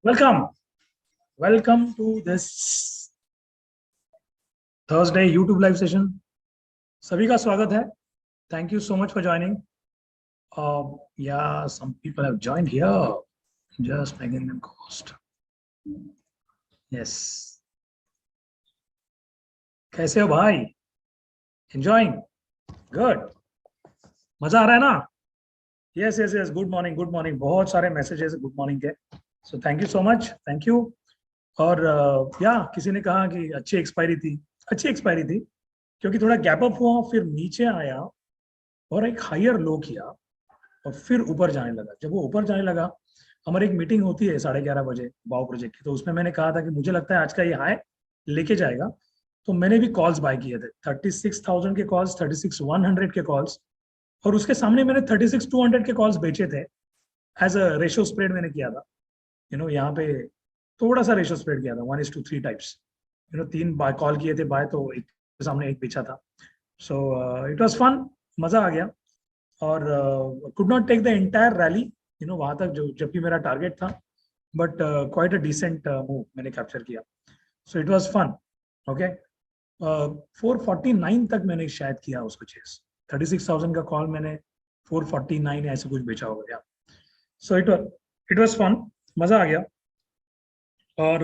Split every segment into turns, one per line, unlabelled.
Welcome. Welcome to this Thursday YouTube live session. सभी का स्वागत है. Thank you so much for joining. Yeah, some people have joined here. Just making them host. Yes. कैसे हो भाई? Enjoying? Good. मजा आ रहा है ना? Yes, yes, yes. Good morning, good morning. बहुत सारे messages good morning के. So thank you so much. Thank you. और किसी ने कहा कि अच्छी एक्सपायरी थी क्योंकि थोड़ा गैप अप हुआ, फिर नीचे आया और एक हायर लो किया और फिर ऊपर जाने लगा. जब वो ऊपर जाने लगा, हमारी एक मीटिंग होती है 11:30 बजे वाव प्रोजेक्ट की, तो उसमें मैंने कहा था कि मुझे लगता है आज का ये हाई लेके जाएगा. तो मैंने भी कॉल्स बाय किए थे, 36,000 के कॉल्स, 36,100 के कॉल्स, और उसके सामने मैंने 36,200 के कॉल्स बेचे थे. एज अ रेशियो स्प्रेड मैंने किया था. यहाँ पे थोड़ा सा रेशियो स्प्रेड किया था, 1:3 टाइप्स. 3 बाय कॉल किए थे बाय, तो एक के सामने एक बेचा था. सो इट वाज फन, मजा आ गया. और could not take the entire rally वहां तक जबकि मेरा टारगेट था, but quite a decent move मैंने कैप्चर किया. So it was fun. Okay, 449 तक मैंने शायद किया उसको चेस. 36,000 का कॉल मैंने 449 ऐसे कुछ बेचा हो गया. सो इट वाज फन, मजा आ गया. और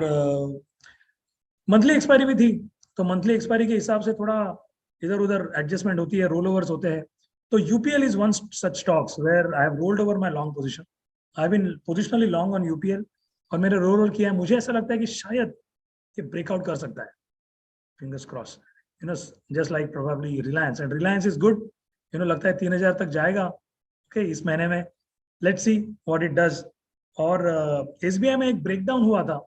मंथली एक्सपायरी भी थी, तो मंथली एक्सपायरी के हिसाब से थोड़ा इधर उधर एडजस्टमेंट होती है, रोल ओवर्स होते हैं. तो UPL is one such stocks where I have rolled over my long position. I have been positionally long on UPL और मैंने रोल ओवर किया है. मुझे ऐसा लगता है कि शायद ये ब्रेकआउट कर सकता है. Fingers cross. Just like probably Reliance, and Reliance is good. लगता है 3,000 तक जाएगा इस महीने में. Let's see what it does. और एसबीआई में एक ब्रेकडाउन हुआ था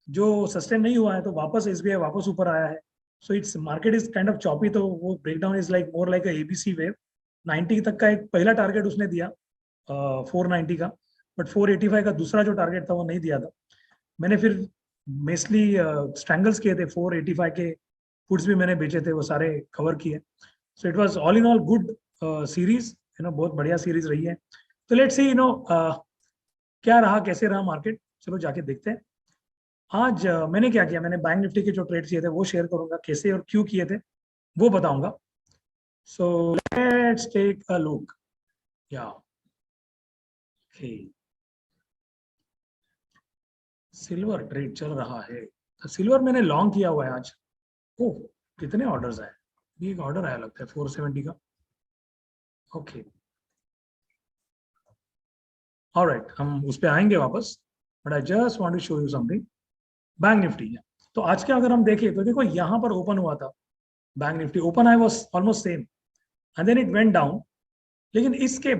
जो सस्टेन नहीं हुआ है, तो वापस एसबीआई वापस ऊपर आया है. So its market is kind of choppy. तो वो breakdown is like more like ABC wave. 90 तक का एक पहला टारगेट उसने दिया 490 का, बट 485 का दूसरा जो टारगेट था वो नहीं दिया था. मैंने फिर मेस्टली स्ट्रैंगल्स किए थे. 485 के फुड्स भी मैंने बेचे थे, वो सारे कवर किए. So it was all in all good series. बहुत बढ़िया सीरीज रही है. तो लेट्स सी क्या रहा, कैसे रहा मार्केट. चलो जाके देखते हैं. आज मैंने क्या किया, मैंने बैंक निफ्टी के जो ट्रेड किए थे वो शेयर करूंगा, कैसे और क्यों किए थे वो बताऊंगा. So let's take a look. या सिल्वर ट्रेड चल रहा है. तो सिल्वर मैंने लॉन्ग किया हुआ है आज. ओह, कितने ऑर्डर्स आए. ये एक ऑर्डर आया लगता है 470 का. ओके, ऑलराइट, हम उस पर आएंगे वापस, but I just want to show you something. Bank Nifty. तो आज के अगर हम देखें तो देखो यहाँ पर ओपन हुआ था bank Nifty. Open I was almost same and then it went down. लेकिन इसके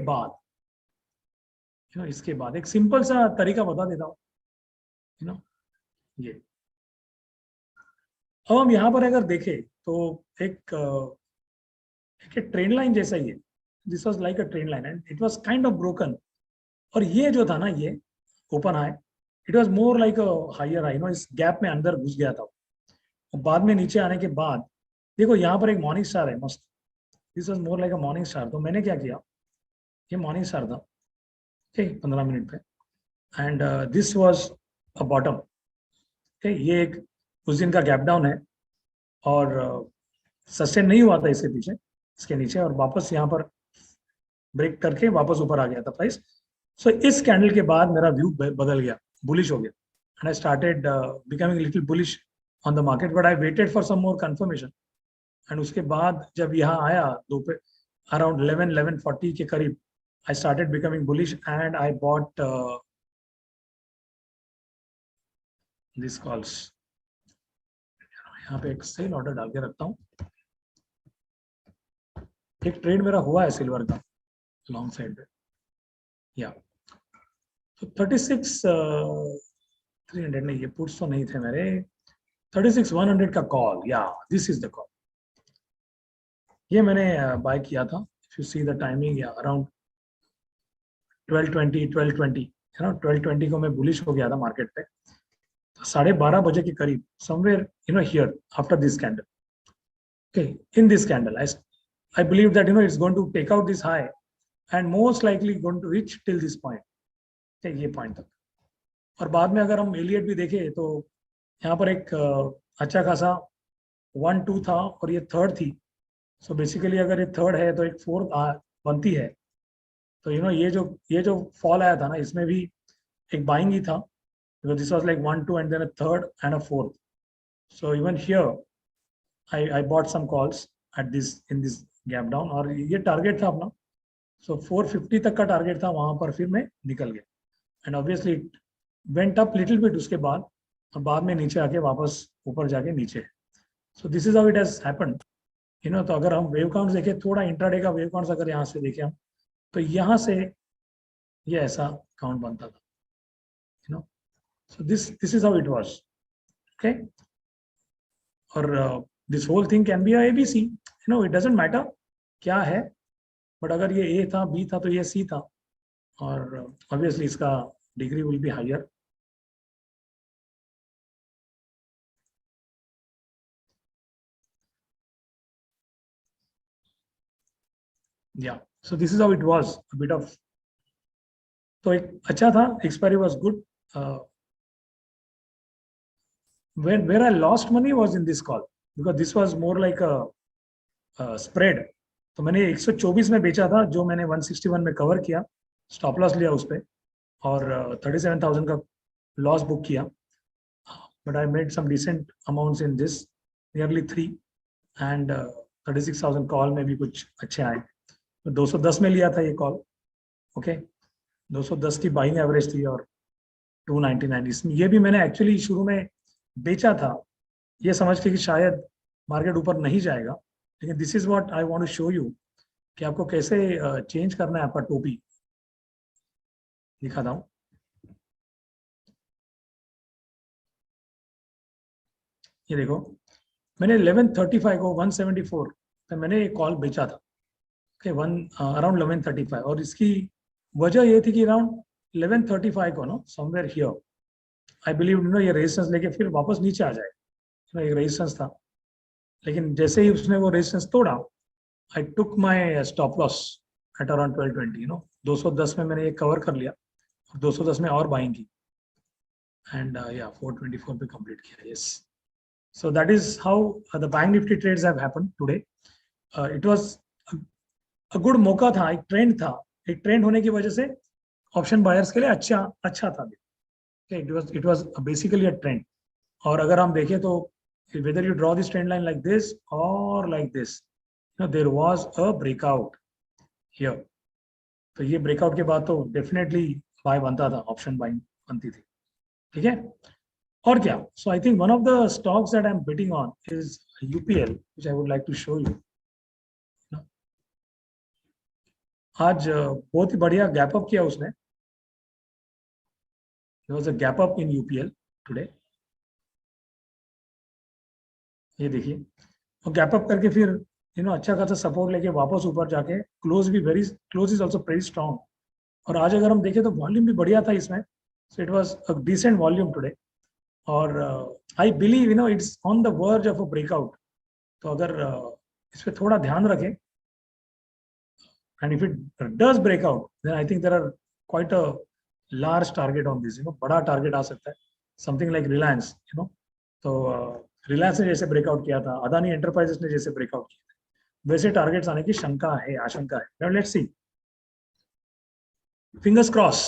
बाद एक सिंपल सा तरीका बता देता हूँ. ये अब हम यहाँ पर अगर देखें तो एक ट्रेंड लाइन जैसा ही है. This was like a trend line and it was kind of broken. और ये जो था ना, ये open high, it was more like a higher high. इस गैप में अंदर घुस गया था. और बाद में नीचे आने के बाद देखो यहाँ पर एक मॉर्निंग स्टार है मस्त. This was more like a morning star. तो मैंने क्या किया, ये मॉर्निंग स्टार था 15 मिनट पे, and this was a bottom. ये एक उस दिन का गैप डाउन है और सस्टेन नहीं हुआ था इसके पीछे, इसके नीचे, और वापस यहाँ पर ब्रेक करके वापस ऊपर आ गया था प्राइस. सो इस कैंडल के बाद मेरा व्यू बदल गया, बुलिश हो गया, and I started becoming little bullish on the market. But I waited for some more confirmation. And उसके बाद जब यहाँ आया दोपहर अराउंड 11:40 के करीब, आई started becoming bullish and I bought this calls. यहाँ पे एक सेल ऑर्डर डाल के रखता हूँ. एक ट्रेड मेरा हुआ है सिल्वर का लॉन्ग साइड पे. या तो 36,300 नहीं, ये पुट्स तो नहीं थे मेरे. 36,100 का कॉल. या दिस इज द कॉल. ये मैंने बाय किया था. If you see the timing, या अराउंड 12:20 12:20 को मैं बुलिश हो गया था मार्केट पे. 12:30 बजे के करीब, somewhere here after this candle. Okay, in this candle, I believe that it's going to take out this high and most likely going to reach till this point. Okay, ये point तक. और बाद में अगर हम एलियट भी देखें तो यहाँ पर एक अच्छा खासा 1-2 था और ये थर्ड थी। सो बेसिकली अगर ये थर्ड है तो एक फोर्थ बनती है। तो ये जो फॉल आया था ना, इसमें भी एक बाइंग ही था, because this was like 1-2 and then a third and a fourth. So even here I bought some calls at this in this gap down और ये टारगेट था अपना। सो 450 तक का टारगेट था, वहां पर फिर मैं निकल गया and obviously went up little bit उसके बाद, और बाद में नीचे आके वापस ऊपर जाके नीचे। सो this is how it has happened. तो अगर हम वेव काउंट्स देखें, थोड़ा इंट्राडे का वेव काउंट्स अगर यहाँ से देखें हम, तो यहाँ से ये ऐसा काउंट बनता था। So this is how it was. Okay, और this whole thing can be a ABC, it doesn't matter क्या है, बट अगर ये ए था, बी था, तो ये सी था, और ऑब्वियसली इसका डिग्री विल बी हायर। या so this is how it was, a bit off. तो एक अच्छा था, expiry was good. where I lost money was in this call, because this was more like a spread. तो मैंने 124 में बेचा था, जो मैंने 161 में कवर किया, स्टॉप लॉस लिया उस पे, और 37,000 का लॉस बुक किया। But I made some decent amounts in this, nearly 3, and 36,000 call में भी कुछ अच्छे आए। तो 210 में लिया था ये कॉल। ओके, 210 की बाइंग एवरेज थी और 299। इसमें ये भी मैंने एक्चुअली शुरू में बेचा था ये समझ के कि शायद मार्केट ऊपर नहीं जाएगा, लेकिन this is what I want to show you कि आपको कैसे चेंज करना है आपका टोपी। दिखाता हूं, ये देखो, मैंने 1135 को 174 पे मैंने ये कॉल बेचा था। ओके, अराउंड 1135, और इसकी वजह ये थी कि अराउंड 1135 को ना, समवेयर हियर आई बिलीव ये रेजिस्टेंस लेके फिर वापस नीचे आ जाएगा। एक रेजिस्टेंस था, लेकिन जैसे ही उसने वो रेजिस्टेंस तोड़ा, I took my stop loss at around 1220। 210 में मैंने ये कवर कर लिया, और 210 में और बाइंग की, एंड या 424 पे कंप्लीट किया। Yes, so that is how the bank Nifty trades have happened today. It was a good मौका था, एक ट्रेंड था, एक ट्रेंड होने की वजह से ऑप्शन बायर्स के लिए अच्छा था। It was basically a trend. और अगर हम देखें तो whether you draw this trend line like this or like this, there was a breakout here. तो ये ब्रेकआउट के बाद तो डेफिनेटली बाय बनता था, ऑप्शन बाइंग बनती थी। ठीक है, और क्या? So I think one of the stocks that I am betting on is UPL, which I would like to show you. आज बहुत ही बढ़िया गैप अप किया उसने। There was a gap up in UPL today. ये देखिए, और gap up करके फिर अच्छा खासा सपोर्ट लेके वापस ऊपर जाके close is also very strong. और आज अगर हम देखें तो वॉल्यूम भी बढ़िया था इसमें, so it was a decent volume today. और I believe it's on the verge of a breakout. तो अगर इस पे थोड़ा ध्यान रखें, and if it does breakout, then I think there are quite a large target on this. बड़ा target आ सकता है, समथिंग लाइक रिलायंस। तो रिलायंस ने जैसे ब्रेकआउट किया था, अदानी एंटरप्राइजेस ने जैसे ब्रेकआउट किया था, वैसे टारगेट्स आने की शंका है, आशंका है। Let's see, fingers cross.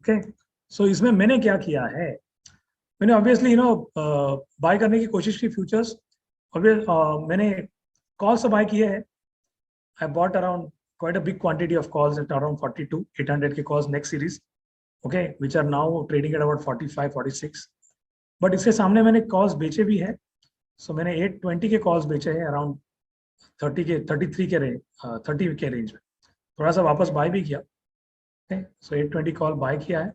Okay, so इसमें मैंने क्या किया है, मैंने ऑब्वियसली बाय करने की कोशिश की फ्यूचर्स। मैंने कॉल से बाय किए हैं। I bought around quite a big quantity of calls at around 42 800 के calls next series, okay, which are now trading at about 45 46। But इसके सामने मैंने कॉल्स बेचे भी हैं। सो मैंने 820 के कॉल्स बेचे हैं अराउंड 33 के रेंज, 30 के रेंज में। थोड़ा सा वापस बाय भी किया। सो 820 कॉल बाय किया है,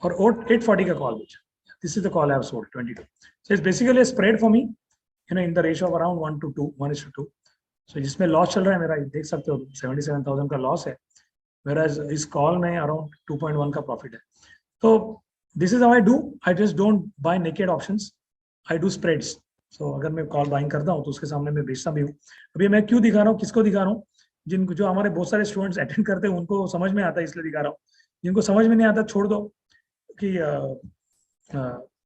और 840 का कॉल बेचा। This is the call I have sold 22। So it's basically a spread for me, in the ratio of around 1:2। सो जिसमें लॉस चल रहा है मेरा, देख सकते हो 77,000 का लॉस है, मेरा इस कॉल में अराउंड 2.1 का प्रॉफिट है। तो this is how I do. I just don't buy naked options, I do spreads. So अगर मैं कॉल बाइंग करता हूँ तो उसके सामने मैं बेचता भी हूँ। अभी मैं क्यों दिखा रहा हूँ, किसको दिखा रहा हूँ? जिनको, जो हमारे बहुत सारे स्टूडेंट्स अटेंड करते हैं, उनको समझ में आता है इसलिए दिखा रहा हूँ। जिनको समझ में नहीं आता छोड़ दो, कि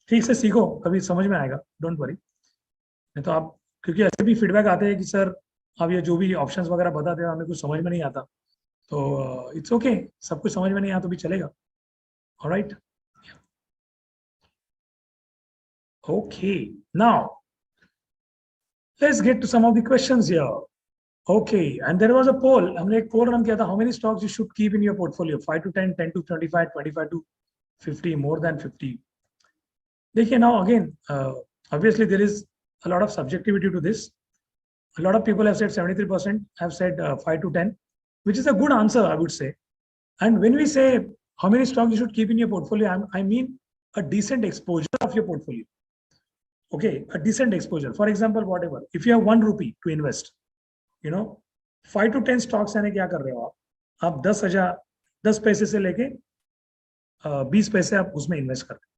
ठीक से सीखो, कभी समझ में आएगा, डोंट वरी। नहीं तो आप, क्योंकि ऐसे भी फीडबैक आते हैं कि सर आप ये जो भी ऑप्शंस वगैरह बताते हो हमें कुछ समझ में नहीं आता, तो इट्स ओके, सब कुछ समझ में नहीं आया तो भी चलेगा। Alright, okay, now let's get to some of the questions here. Okay, and there was a poll, हमने एक पोल रन किया था, how many stocks you should keep in your portfolio, 5 to 10, 10 to 25, 25 to 50, more than 50। देखिए, now again obviously there is a lot of subjectivity to this. A lot of people have said 73% have said 5 to 10, which is a good answer, I would say. And when we say how many stocks you should keep in your portfolio, I mean a decent exposure of your portfolio. Okay, a decent exposure. For example, whatever, if you have 1 rupee to invest, you know, 5 to 10 stocks यानी क्या कर रहे हो आप 10 पैसे से लेके 20 पैसे आप उसमें इन्वेस्ट करते हो।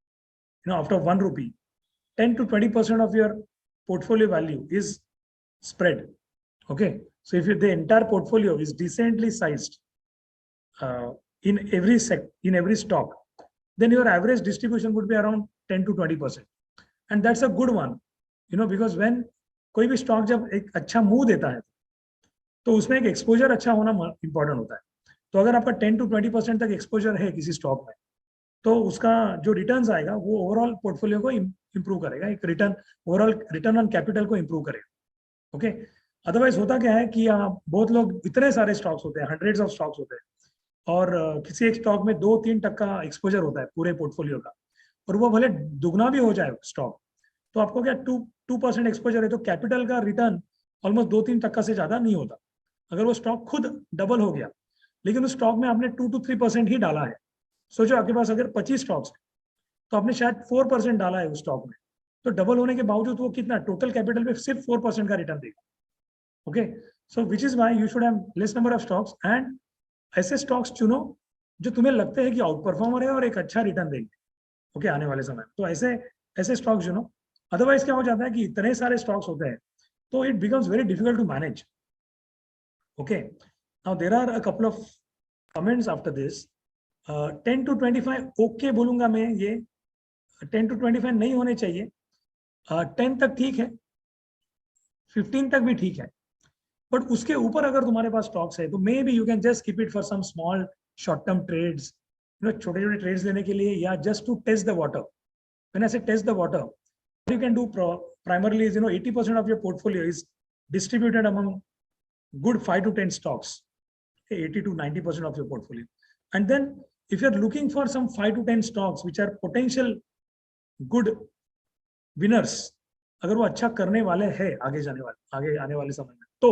You know, after 1 rupee, 10 to 20% of your portfolio value is spread. Okay, so if the entire portfolio is decently sized in every stock, then your average distribution would be around 10 to 20%, and that's a good one, you know, because when कोई भी stock जब एक अच्छा मुंह देता है तो उसमें एक एक्सपोजर अच्छा होना इंपॉर्टेंट होता है। तो अगर आपका 10 to 20% तक एक्सपोजर है किसी स्टॉक में, तो उसका जो रिटर्न्स आएगा वो ओवरऑल पोर्टफोलियो को इंप्रूव करेगा, एक return, overall return on capital को इंप्रूव करेगा। ओके, अदरवाइज होता क्या है कि बहुत लोग, इतने सारे स्टॉक्स होते हैं, हंड्रेड्स ऑफ स्टॉक्स होते हैं, और किसी एक स्टॉक में 2-3% एक्सपोजर होता है पूरे पोर्टफोलियो का, और वो भले दुगना भी हो जाए स्टॉक, तो आपको क्या 2% एक्सपोजर है तो कैपिटल का रिटर्न ऑलमोस्ट 2-3% से ज्यादा नहीं होता। अगर वो स्टॉक खुद डबल हो गया, लेकिन उस स्टॉक में आपने 2 to 3% ही डाला है, सोचो आपके पास अगर 25 स्टॉक्स है तो आपने शायद 4% डाला है उस स्टॉक में, तो डबल होने के बावजूद वो कितना टोटल कैपिटल पे सिर्फ 4% का रिटर्न देगा। Okay, so which is why you should have less number of stocks, and ऐसे स्टॉक्स चुनो जो तुम्हें लगते हैं कि आउट परफॉर्मर है और एक अच्छा रिटर्न देंगे ओके आने वाले समय, तो ऐसे ऐसे स्टॉक्स चुनो। अदरवाइज क्या हो जाता है कि इतने सारे स्टॉक्स होते हैं तो it becomes very difficult to manage. Okay, now there are a couple of comments after this. 10 to 25 okay बोलूंगा मैं, ये 10 to 25 नहीं होने चाहिए, 10 तक ठीक है, 15 तक भी ठीक है, बट उसके ऊपर अगर तुम्हारे पास स्टॉक्स है तो maybe you can just keep it for some small short term trades, you know, छोटे छोटे ट्रेड्स लेने के लिए, या just to test the water. When I say test the water, you can do primarily is, you know, 80% of your portfolio is distributed among good 5 to 10 stocks, 80 to 90% of your portfolio. And then if you're looking for some 5 to 10 stocks which are potential good winners, अगर वो अच्छा करने वाले हैं आगे आने वाले समय में, तो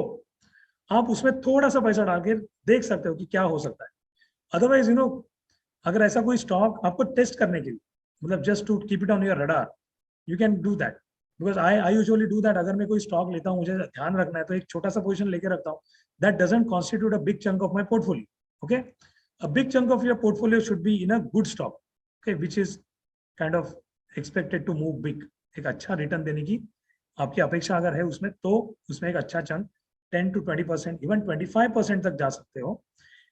आप उसमें थोड़ा सा पैसा डाल के देख सकते हो कि क्या हो सकता है। अदरवाइज, यू नो, अगर ऐसा कोई स्टॉक आपको टेस्ट करने के लिए, मतलब just to keep it on your radar, you can do that, because I usually do that। अगर मैं कोई स्टॉक लेता हूँ, मुझे ध्यान रखना है, तो एक छोटा सा पोजीशन लेके रखता हूँ, that doesn't constitute a big chunk of my portfolio। okay, a big chunk of your portfolio should be in a good stock, okay, which is kind of expected to move big। एक अच्छा return देने की आपकी अपेक्षा अगर है उसमें, तो उसमें एक अच्छा चंक 10 to 20%, इवन 25% तक जा सकते हो।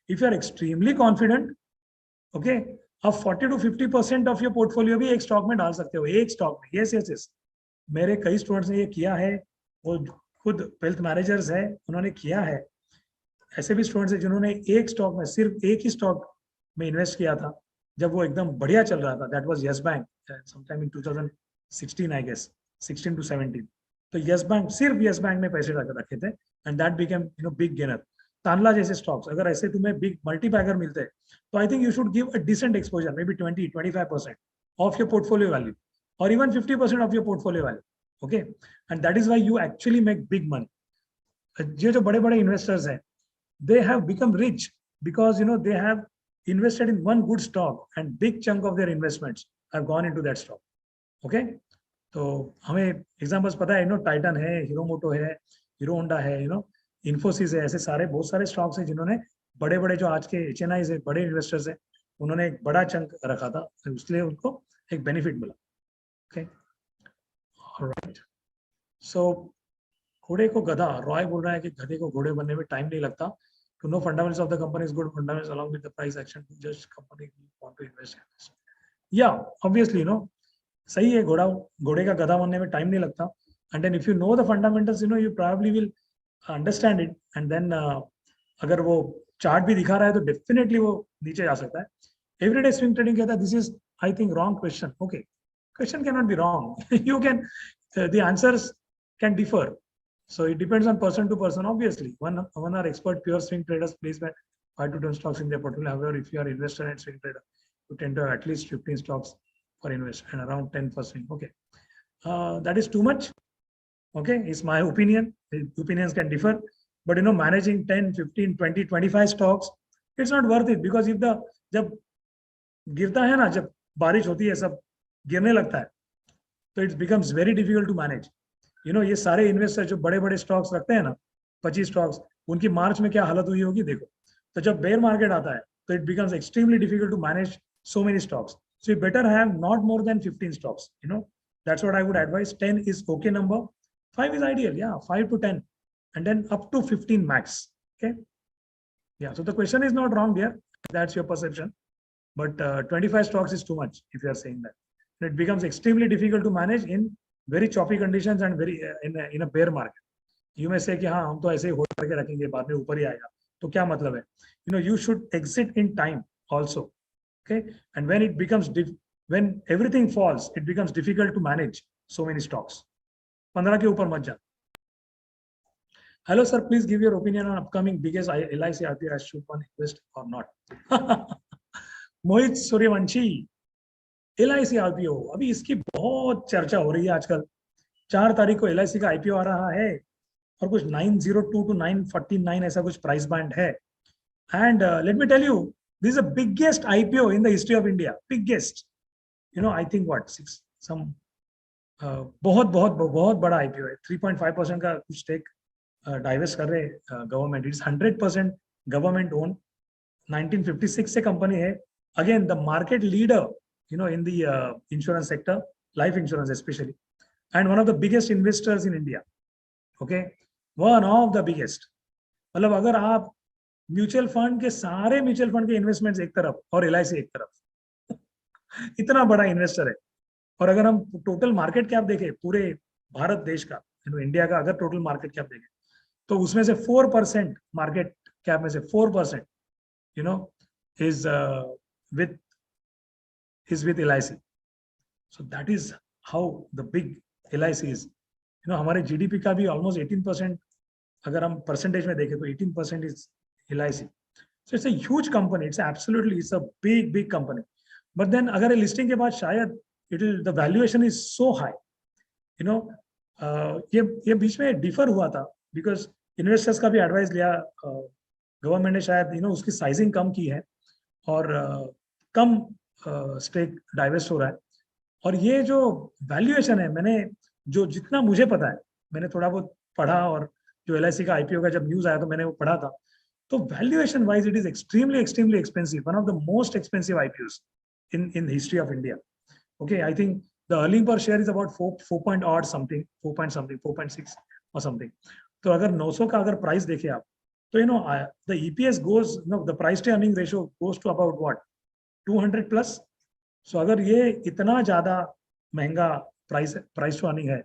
If you are extremely confident, okay, आप 40 to 50% ऑफ योर पोर्टफोलियो भी एक स्टॉक में डाल सकते हो, एक स्टॉक में। यस यस यस, मेरे कई स्टूडेंट्स ने ये किया है, वो खुद वेल्थ मैनेजर्स है, उन्होंने किया है। ऐसे भी स्टूडेंट्स हैं जिन्होंने एक स्टॉक में, सिर्फ एक ही स्टॉक में इन्वेस्ट किया था जब वो एकदम बढ़िया चल रहा था, that was Yes Bank, sometime in 2016 I guess, 16 to 17। तो यस बैंक, सिर्फ यस बैंक में पैसे रखे थे, and that became, you know, big gainer. Tanla जैसे स्टॉक्स, अगर ऐसे तुम्हें बिग मल्टीपैगर मिलते हैं, तो I think you should give a decent exposure, maybe 20-25% of your portfolio value, और even 50% of your portfolio value. Okay, and that is why you actually make big money. ये जो बड़े बड़े investors हैं, they have become rich because, you know, they have invested in one good stock and big chunk of their investments have gone into that stock। okay, तो हमें examples पता है, you know, Titan है, hero मोटो है, hero Honda है, you know, Infosys है, ऐसे सारे बहुत सारे स्टॉक्स हैं जिन्होंने बड़े बड़े, जो आज के HNIs है, बड़े इन्वेस्टर्स है, उन्होंने एक बड़ा चंक रखा था, इसलिए उनको एक बेनिफिट मिला। ओके, ऑलराइट, सो घोड़े को गधा, रॉय बोल रहा है कि गधे को घोड़े बनने में टाइम नहीं लगता। To know fundamentals of the company is good fundamentals along with the price action to judge company you want to invest in। Yeah, obviously, सही है, घोड़े का गधा बनने में टाइम नहीं लगता. And then if you know the fundamentals, you probably will understand it. And then अगर वो चार्ट भी दिखा रहा है तो डेफिनेटली वो नीचे जा सकता है. एवरीडे स्विंग ट्रेडिंग कहता है this is I think wrong question. Okay, question can not be wrong. You can the answers can differ. So it depends on person to person. Obviously, one are expert pure swing traders place 5 to 10 stocks in their portfolio. However, if you are investor and swing trader, you tend to have at least 15 stocks for invest and around 10 for swing. Okay, that is too much. Okay, it's my opinion. Opinions can differ, but managing 10, 15, 20, 25 stocks, it's not worth it, because if the जब गिरता है ना, जब बारिश होती है, सब गिरने लगता है, तो it becomes very difficult to manage. ये सारे इन्वेस्टर जो बड़े बड़े स्टॉक्स रखते हैं ना, 25 स्टॉक्स, उनकी मार्च में क्या हालत हुई होगी देखो. तो जब बेयर मार्केट आता है तो it becomes extremely difficult to manage so many stocks. So you better have not more than 15 stocks. That's what I would advise. 10 is okay number. 5 is ideal. Yeah, 5 to 10, and then up to 15 max. Okay. Yeah. So the question is not wrong here. That's your perception. But 25 stocks is too much if you are saying that. It becomes extremely difficult to manage in very choppy conditions and very in a bear market. You may say कि हाँ हम तो ऐसे ही hold करके रखेंगे, बाद में ऊपर ही आएगा, तो क्या मतलब है? You should exit in time also. Okay, and when it becomes when everything falls, it becomes difficult to manage so many stocks. 15 के ऊपर मत जा. Hello sir, please give your opinion on upcoming biggest LIC IPO. I should one invest or not? Mohit Suryavanshi, LIC IPO अभी इसकी बहुत चर्चा हो रही है आजकल. 4 तारीख को LIC का IPO आ रहा है और कुछ 902 to 949 ऐसा कुछ प्राइस बैंड है. And let me tell you, this is the biggest IPO in the history of India. Biggest. I think what some बहुत बहुत बहुत बड़ा IPO है. 3.5% का कुछ स्टेक डाइवेस्ट कर रहे गवर्नमेंट. It's 100% government own. 1956 से कंपनी है. Again the market leader in the insurance sector, life insurance especially, and one of the biggest investors in India. Okay, one of the biggest. मतलब अगर आप mutual fund के सारे mutual fund के investments एक तरफ और LIC एक तरफ, इतना बड़ा इन्वेस्टर है. और अगर हम टोटल मार्केट कैप देखें पूरे भारत देश का, इंडिया का अगर टोटल मार्केट कैप देखें, तो उसमें से 4% मार्केट कैप में से 4% is with LIC. So that is how the big LIC is. हमारे GDP का भी almost 18%, अगर हम परसेंटेज में देखें तो 18% is LIC. So it's a huge company. It's a big company. But then अगर लिस्टिंग के बाद शायद the valuation is so high. ये बीच में डिफर हुआ था because इन्वेस्टर्स का भी एडवाइस लिया. गवर्नमेंट ने शायद उसकी साइजिंग कम की है और कम स्टेक डाइवेस्ट हो रहा है. और ये जो वैल्यूएशन है, मैंने जितना मुझे पता है, मैंने थोड़ा बहुत पढ़ा, और जो LIC का IPO का जब न्यूज आया तो मैंने वो पढ़ा था, तो valuation wise it is extremely expensive. One of the most expensive IPOs in the history of India. Okay, I think the earning per share is about 4 point odd something, 4.6 or something. तो अगर 900 का अगर price देखे आप, तो the EPS goes, the price to earning ratio goes to about what, 200 plus. So अगर ये इतना ज्यादा महंगा price to earning है,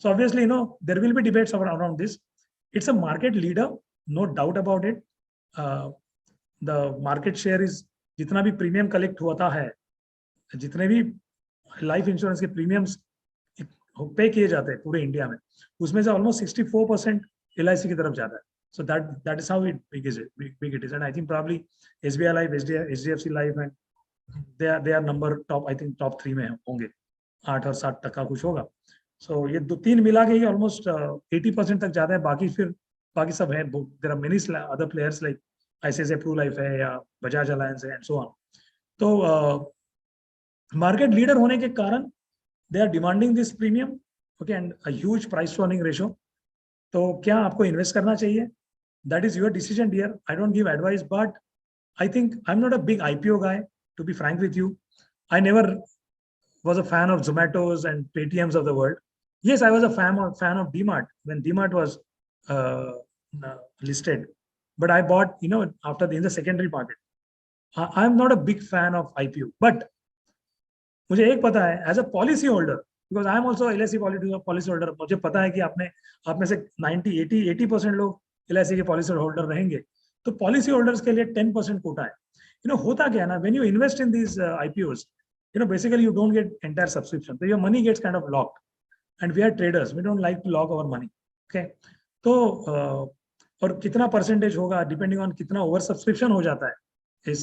so obviously there will be debates around this. It's a market leader, no doubt about it. The market share is, जितना भी premium collect होता है, जितने भी लाइफ इंश्योरेंस के प्रीमियम्स पे किए जाते हैं पूरे इंडिया में, उसमें से ऑलमोस्ट 64% LIC की तरफ जाता है. So that is how big it is. And I think probably SBI Life, HDFC Life, and they are number top, I think top 3 में होंगे. 8 और 7% कुछ होगा. So ये 2-3 मिला के ही ऑलमोस्ट 80% तक जाता है. बाकी सब है. There are many other players like ICICI Pru Life है या बजाज अलायंस है and so on. तो मार्केट लीडर होने के कारण they are demanding this premium. Okay, and a huge price to earning ratio. तो क्या आपको इन्वेस्ट करना चाहिए? That is your decision dear. I don't give advice, but I think I am not a big IPO guy, to be frank with you. I never was a fan of Zomatos and Paytms of the world. Yes, I was a fan of DMart when DMart was listed, but I bought after in the secondary market. I am not a big fan of IPO, but मुझे एक पता है as a policy holder, because I am also LIC policy holder, मुझे पता है कि आप में से 80% लोग LIC के पॉलिसी होल्डर रहेंगे, तो पॉलिसी होल्डर्स के लिए 10% कोटा है। होता क्या है ना, when you invest in these IPOs, basically you don't get entire subscription, so your money gets kind of locked, and we are traders, we don't like to lock our money, okay? तो और कितना percentage होगा depending on कितना over subscription हो जाता है इस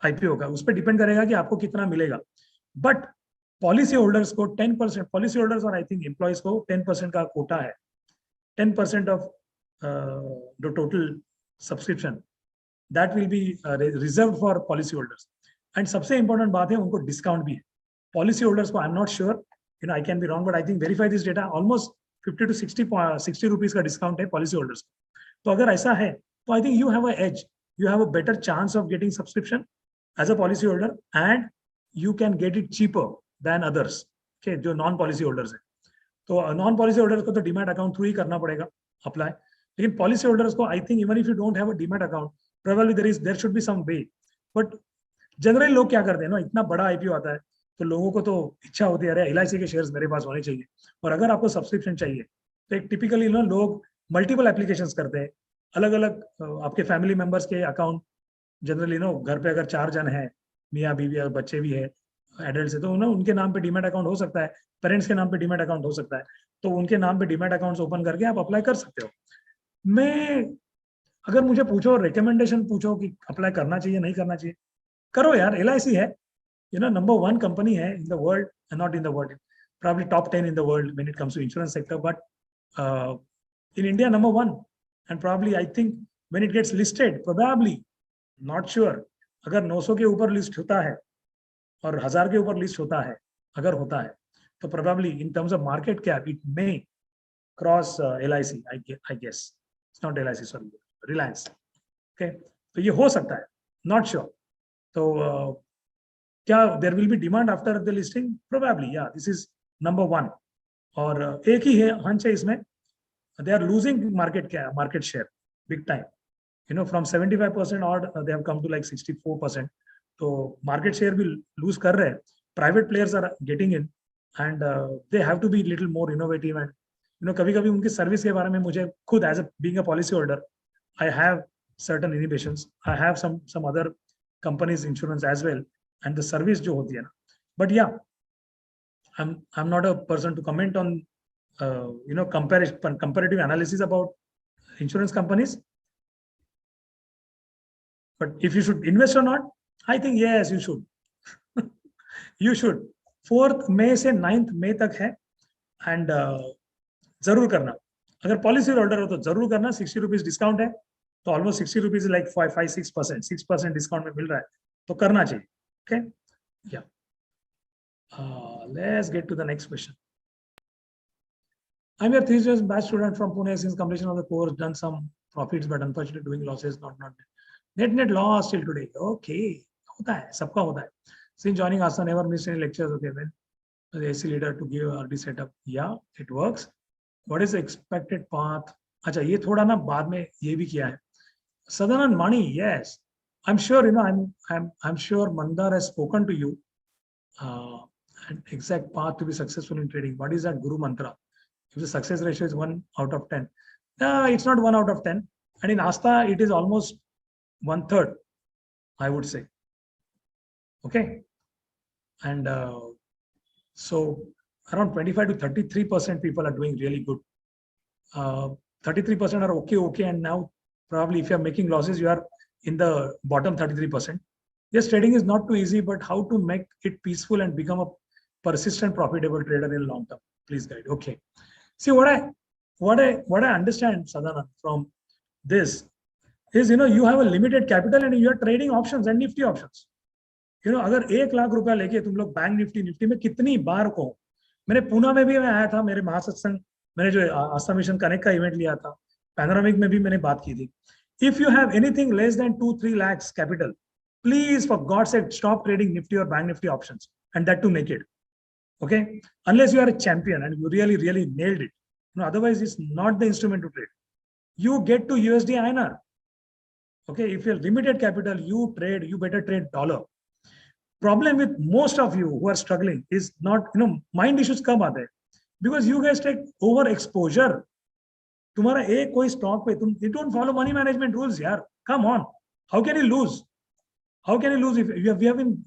IPO का, उस पर डिपेंड करेगा कि आपको कितना मिलेगा। बट पॉलिसी होल्डर्स को 10%, पॉलिसी होल्डर्स और आई थिंक एम्प्लॉयज को 10% का कोटा है, 10% of the total subscription that will be reserve for policy holders. And सबसे इंपॉर्टेंट बात है, उनको डिस्काउंट भी है पॉलिसी होल्डर्स को। I am not sure, I can be wrong, but I think verify this data, almost 50 to 60 rupees का discount है policy holders को। तो अगर ऐसा है तो I think you have a edge, you have a better chance of getting subscription as a policy holder, and you can get it cheaper than others, okay, जो non policy holders है। तो non policy holders को तो demat account through ही करना पड़ेगा apply, लेकिन policy holders को I think even if you don't have a demat account, probably there should be some way. But generally लोग क्या करते हैं ना, इतना बड़ा IPO आता है तो लोगों को तो इच्छा होती है, अरे LIC के शेयर्स मेरे पास होने चाहिए। और अगर आपको सब्सक्रिप्शन चाहिए तो एक टिपिकली ना लोग मल्टीपल एप्लीकेशंस करते हैं, अलग अलग आपके फैमिली मेंबर्स के अकाउंट, जनरली ना घर पे अगर 4 जन है, मियाँ बीवी और बच्चे भी है, एडल्ट है, तो ना उनके नाम पे डीमैट अकाउंट हो सकता है, पेरेंट्स के नाम पे डीमैट अकाउंट हो सकता है, तो उनके नाम पे डीमैट अकाउंट्स ओपन करके आप अप्लाई कर सकते हो। मैं अगर मुझे पूछो, रिकमेंडेशन पूछो कि अप्लाई करना चाहिए नहीं करना चाहिए, करो यार, LIC है, नंबर 1 कंपनी है in the world, not in the world, probably top 10 in the world when it comes to insurance sector, but in India number 1, and probably I think when it gets listed, probably not sure, अगर 900 के ऊपर list होता है और 1000 के ऊपर list होता है, अगर होता है तो probably in terms of market cap it may cross LIC, I guess it's not LIC, sorry, Reliance, okay? तो ये हो सकता है, not sure। तो क्या there will be demand after the listing? Probably, yeah, this is number 1। और एक ही है हंच है इसमें, they are losing market share big time, from 75% odd they have come to like 64%, तो market share भी lose कर रहे हैं, private players are getting in, and they have to be little more innovative, and कभी कभी उनकी service के बारे में मुझे खुद as a being a policy holder I have certain inhibitions, I have some other companies insurance as well, and the service जो होती है ना, but yeah, I'm not a person to comment on comparative analysis about insurance companies, but if you should invest or not, I think yes you should you should। 4th May से 9th May तक है, and जरूर करना, अगर policy holder हो तो जरूर करना। 60 रुपीज डिस्काउंट है, तो ऑलमोस्ट 60 रुपीज लाइक 6% डिस्काउंट में मिल रहा है, तो करना चाहिए, ओके? या let's get to the next question। I'm your 3 years batch student from Pune. Since completion of the course, done some profits, but unfortunately doing losses, not net loss till today। Okay, होता है, सबका होता है। Since joining ASTA, never missed any lectures, okay? When the AC leader to give RD setup, yeah, it works। What is the expected path? अच्छा, ये थोड़ा ना बाद में ये भी किया है। Sadanand Mani, yes, I'm sure I'm sure Mandar has spoken to you an exact path to be successful in trading. What is that Guru mantra? If the success ratio is 1 out of 10, it's not 1 out of 10, and in ASTA it is almost 1/3, I would say, okay? And so around 25 to 33% people are doing really good, 33% are okay, and now probably if you are making losses, you are in the bottom 33%. Yes, trading is not too easy, but how to make it peaceful and become a persistent profitable trader in long term, please guide, okay? See, what I understand, Sadhana, from this is, you have a limited capital and you are trading options and nifty options। अगर 1 लाख रुपया लेके तुम लोग bank Nifty में कितनी बार को, मैंने पूना में भी मैं आया था, मेरे महासत्संग, मैंने जो आस्था मिशन कनेक्ट का इवेंट लिया था, पैनोरामिक में भी मैंने बात की थी। If you have anything less than 2-3 lakhs capital, please for God's sake stop trading nifty or bank nifty options, and that too naked, okay? Unless you are a champion and you really nailed it, otherwise it's not the instrument to trade। You get to USD INR, okay? If you're limited capital, you better trade dollar, problem with most of you who are struggling is not, mind issues कब आते हैं? Because you guys take over exposure. तुम्हारा एक कोई stock पे तुम, you don't follow money management rules यार. Come on. How can you lose? How can you lose if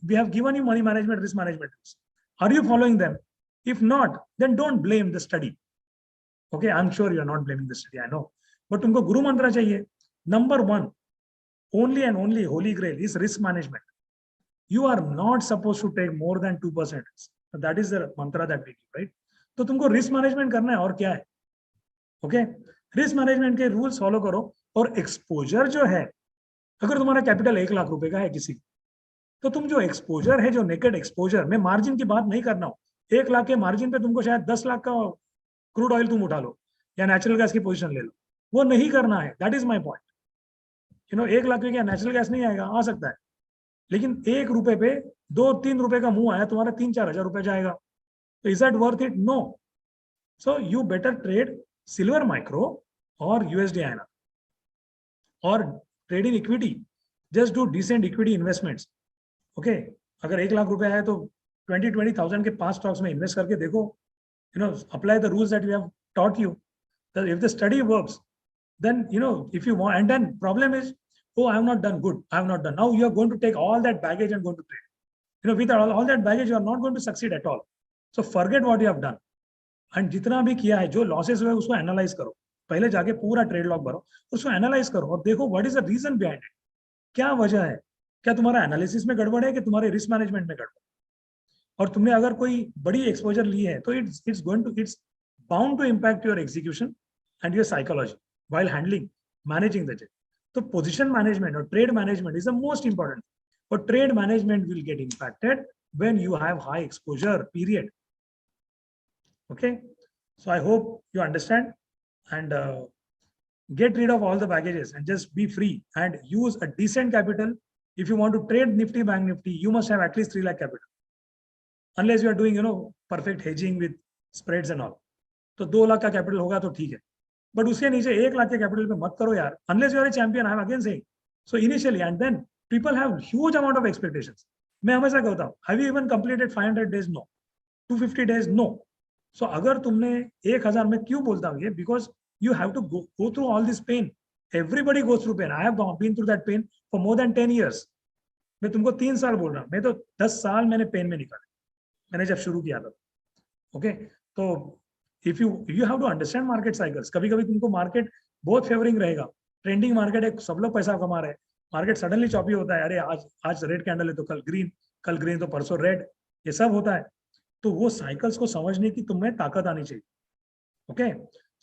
we have given you money management, risk management rules? Are you following them? If not, then don't blame the study. Okay, I'm sure you're not blaming the study, I know. But तुमको गुरु मंत्र चाहिए. Number one, only and only holy grail is risk management. You are not supposed to take more than 2%. That is the mantra that we give, right? तो तुमको risk management करना है और क्या है? Okay, risk management के rules follow करो. और exposure जो है, अगर तुम्हारा कैपिटल 1 लाख रुपए का है किसी, तो तुम जो एक्सपोजर है, जो नेकेड एक्सपोजर, मैं मार्जिन की बात नहीं करना हूँ. 1 लाख के मार्जिन पे तुमको शायद 10 लाख का क्रूड ऑयल तुम उठा लो या नेचुरल गैस की पोजीशन ले लो, वो नहीं करना है. That is my point. 1 lakh में क्या नेचुरल गैस नहीं आएगा? आ सकता है, लेकिन 1 रुपए पे 2-3 रुपए का मुंह आया, तुम्हारा 3-4 हजार रुपए जाएगा. तो is that worth it? No. So you better trade silver micro और यूएसडी आईएनआर और trade in equity. Just do decent equity investments. Okay, अगर 1 लाख रुपए है तो 20,000 के 5 स्टॉक्स में इन्वेस्ट करके देखो. Apply the rules that we have taught you. That if the study works, then if you want, and then problem is, oh, I have not done good, I have not done. Now you are going to take all that baggage and going to trade. With all that baggage, you are not going to succeed at all. So forget what you have done. And जितना भी किया है, जो losses हुए उसको analyze करो. पहले जाके पूरा ट्रेड लॉग भरो, उसको एनालाइज करो और देखो what is the reason behind it. क्या वजह है? क्या तुम्हारा एनालिसिस में गड़बड़ है कि तुम्हारे रिस्क मैनेजमेंट में गड़बड़? और तुमने अगर कोई बड़ी एक्सपोजर ली है तो it's bound to impact your execution and your psychology while handling managing the trade. तो पोजीशन मैनेजमेंट और trade management is the most important. और trade management will get impacted when you have high exposure period. Okay, so I hope you understand and get rid of all the baggages and just be free and use a decent capital. If you want to trade Nifty, Bank Nifty, you must have at least 3 lakh capital. Unless you are doing, perfect hedging with spreads and all. तो 2 लाख का capital होगा तो ठीक है, but उसके नीचे 1 लाख के capital पे मत करो यार. Unless you are a champion, I am again saying. So initially, and then people have huge amount of expectations. मैं हमेशा कहता हूँ, have you even completed 500 days? No. 250 days? No. So अगर तुमने 1000 में क्यों बोलता हूँ ये? Because you have to go through all this pain. Everybody goes through pain. I have been through that pain for more than 10 years. मैं तुमको 3 साल बोल रहा हूँ, मैं तो 10 साल मैंने पेन में निकाले, मैंने जब शुरू किया था. ओके, तो if you have to understand market cycles. कभी कभी तुमको मार्केट बहुत फेवरिंग रहेगा, ट्रेंडिंग मार्केट है, सब लोग पैसा कमा रहे हैं, मार्केट सडनली चॉपी होता है, अरे आज रेड कैंडल है तो कल ग्रीन तो परसों रेड, ये सब होता है. तो वो साइकिल्स को समझने की तुम्हें ताकत आनी चाहिए. Okay,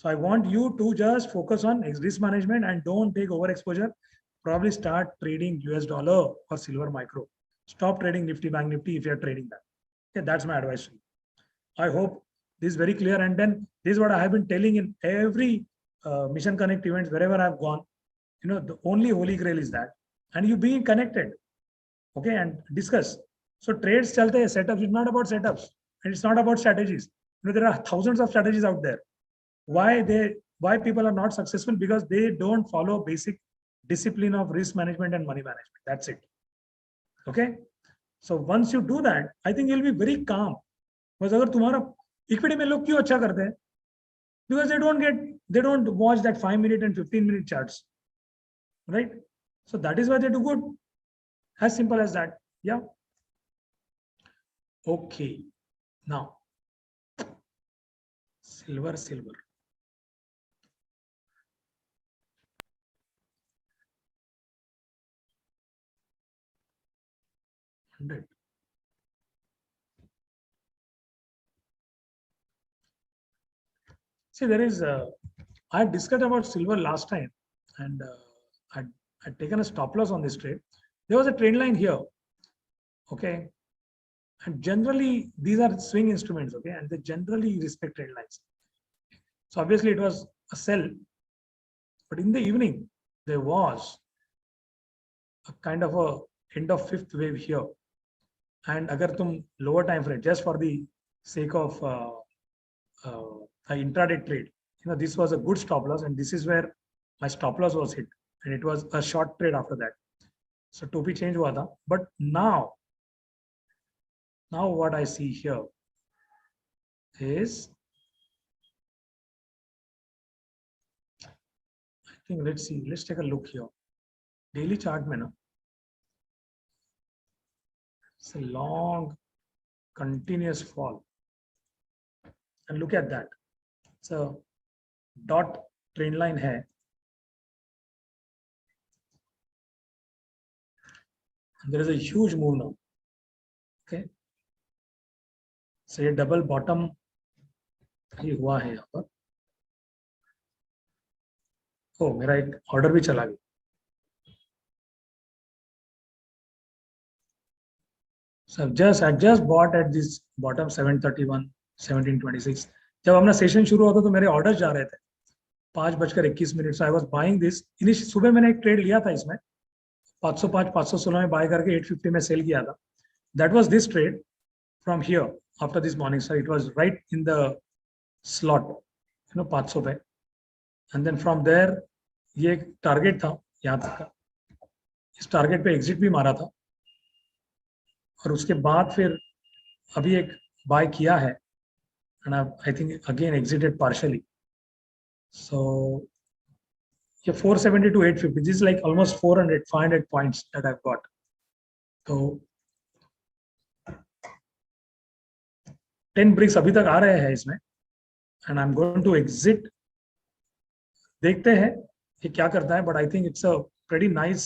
so I want you to just focus on risk management and don't take over exposure. Probably start trading US dollar or silver micro. Stop trading Nifty, Bank Nifty if you're trading that. Okay, that's my advice to you. I hope this is very clear. And then this is what I have been telling in every Mission Connect events wherever I've gone. The only holy grail is that, and you being connected. Okay, and discuss. So trades chalte hai, setups. It's not about setups, and it's not about strategies. There are thousands of strategies out there. Why people are not successful? Because they don't follow basic discipline of risk management and money management. That's it. Okay, so once you do that, I think you'll be very calm. बस अगर तुम्हारा equity में लोग क्यों अच्छा करते हैं? Because they don't watch that 5-minute and 15-minute charts, right? So that is why they do good. As simple as that. Yeah. Okay, now silver. 100. See, there is, I had discussed about silver last time, and I'd taken a stop loss on this trade. There was a trend line here, okay? And generally, these are swing instruments, okay? And they generally respect trend lines. So obviously it was a sell, but in the evening, there was a kind of a end of 5th wave here. And agar tum lower time frame, just for the sake of intraday trade, this was a good stop loss, and this is where my stop loss was hit, and it was a short trade after that. So topi change hua tha, but now Now what I see here is, I think, let's see, let's take a look here. Daily chart में ना, it's a long continuous fall, and look at that. It's a dot trend line है. There is a huge move now. Okay, so ये double bottom ही हुआ है यहाँ पर. ओ, मेरा एक ऑर्डर भी चला गया. So I just bought at this bottom 731, 1726. जब अपना सेशन शुरू होता तो मेरे ऑर्डर जा रहे थे 5:21. So I was buying this. सुबह मैंने एक ट्रेड लिया था इसमें 505, 516 में बाय करके 850 में सेल किया था. That was this trade from here after this morning. So it was right in the slot, 500 पे. And then from there ये एक टारगेट था यहाँ तक का. इस टारगेट पे एग्जिट भी मारा था और उसके बाद फिर अभी एक बाय किया है and I think again exited partially. So yeah, 470 to 850. This is like almost 500 points that I've got. So 10 bricks अभी तक आ रहे हैं इसमें and I'm going to exit. देखते हैं कि क्या करता है, but I think it's a pretty nice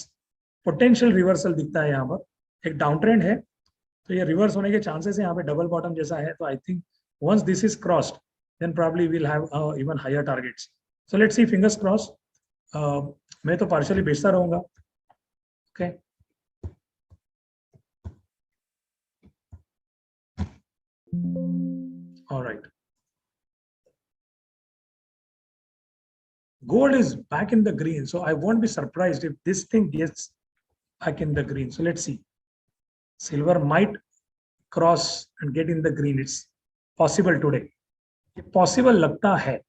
potential reversal दिखता है यहाँ पर. एक डाउन ट्रेंड है तो ये रिवर्स होने के चांसेस है. यहाँ पे डबल बॉटम जैसा है तो I think once this is crossed then probably we'll have even higher targets. So let's see, fingers crossed. मैं तो partially बेचता रहूंगा. Okay, all right. Gold is back in the green, so I won't be surprised if this thing gets back in the green. So let's see. Silver might cross and get in the green. It's possible today. Possible लगता है.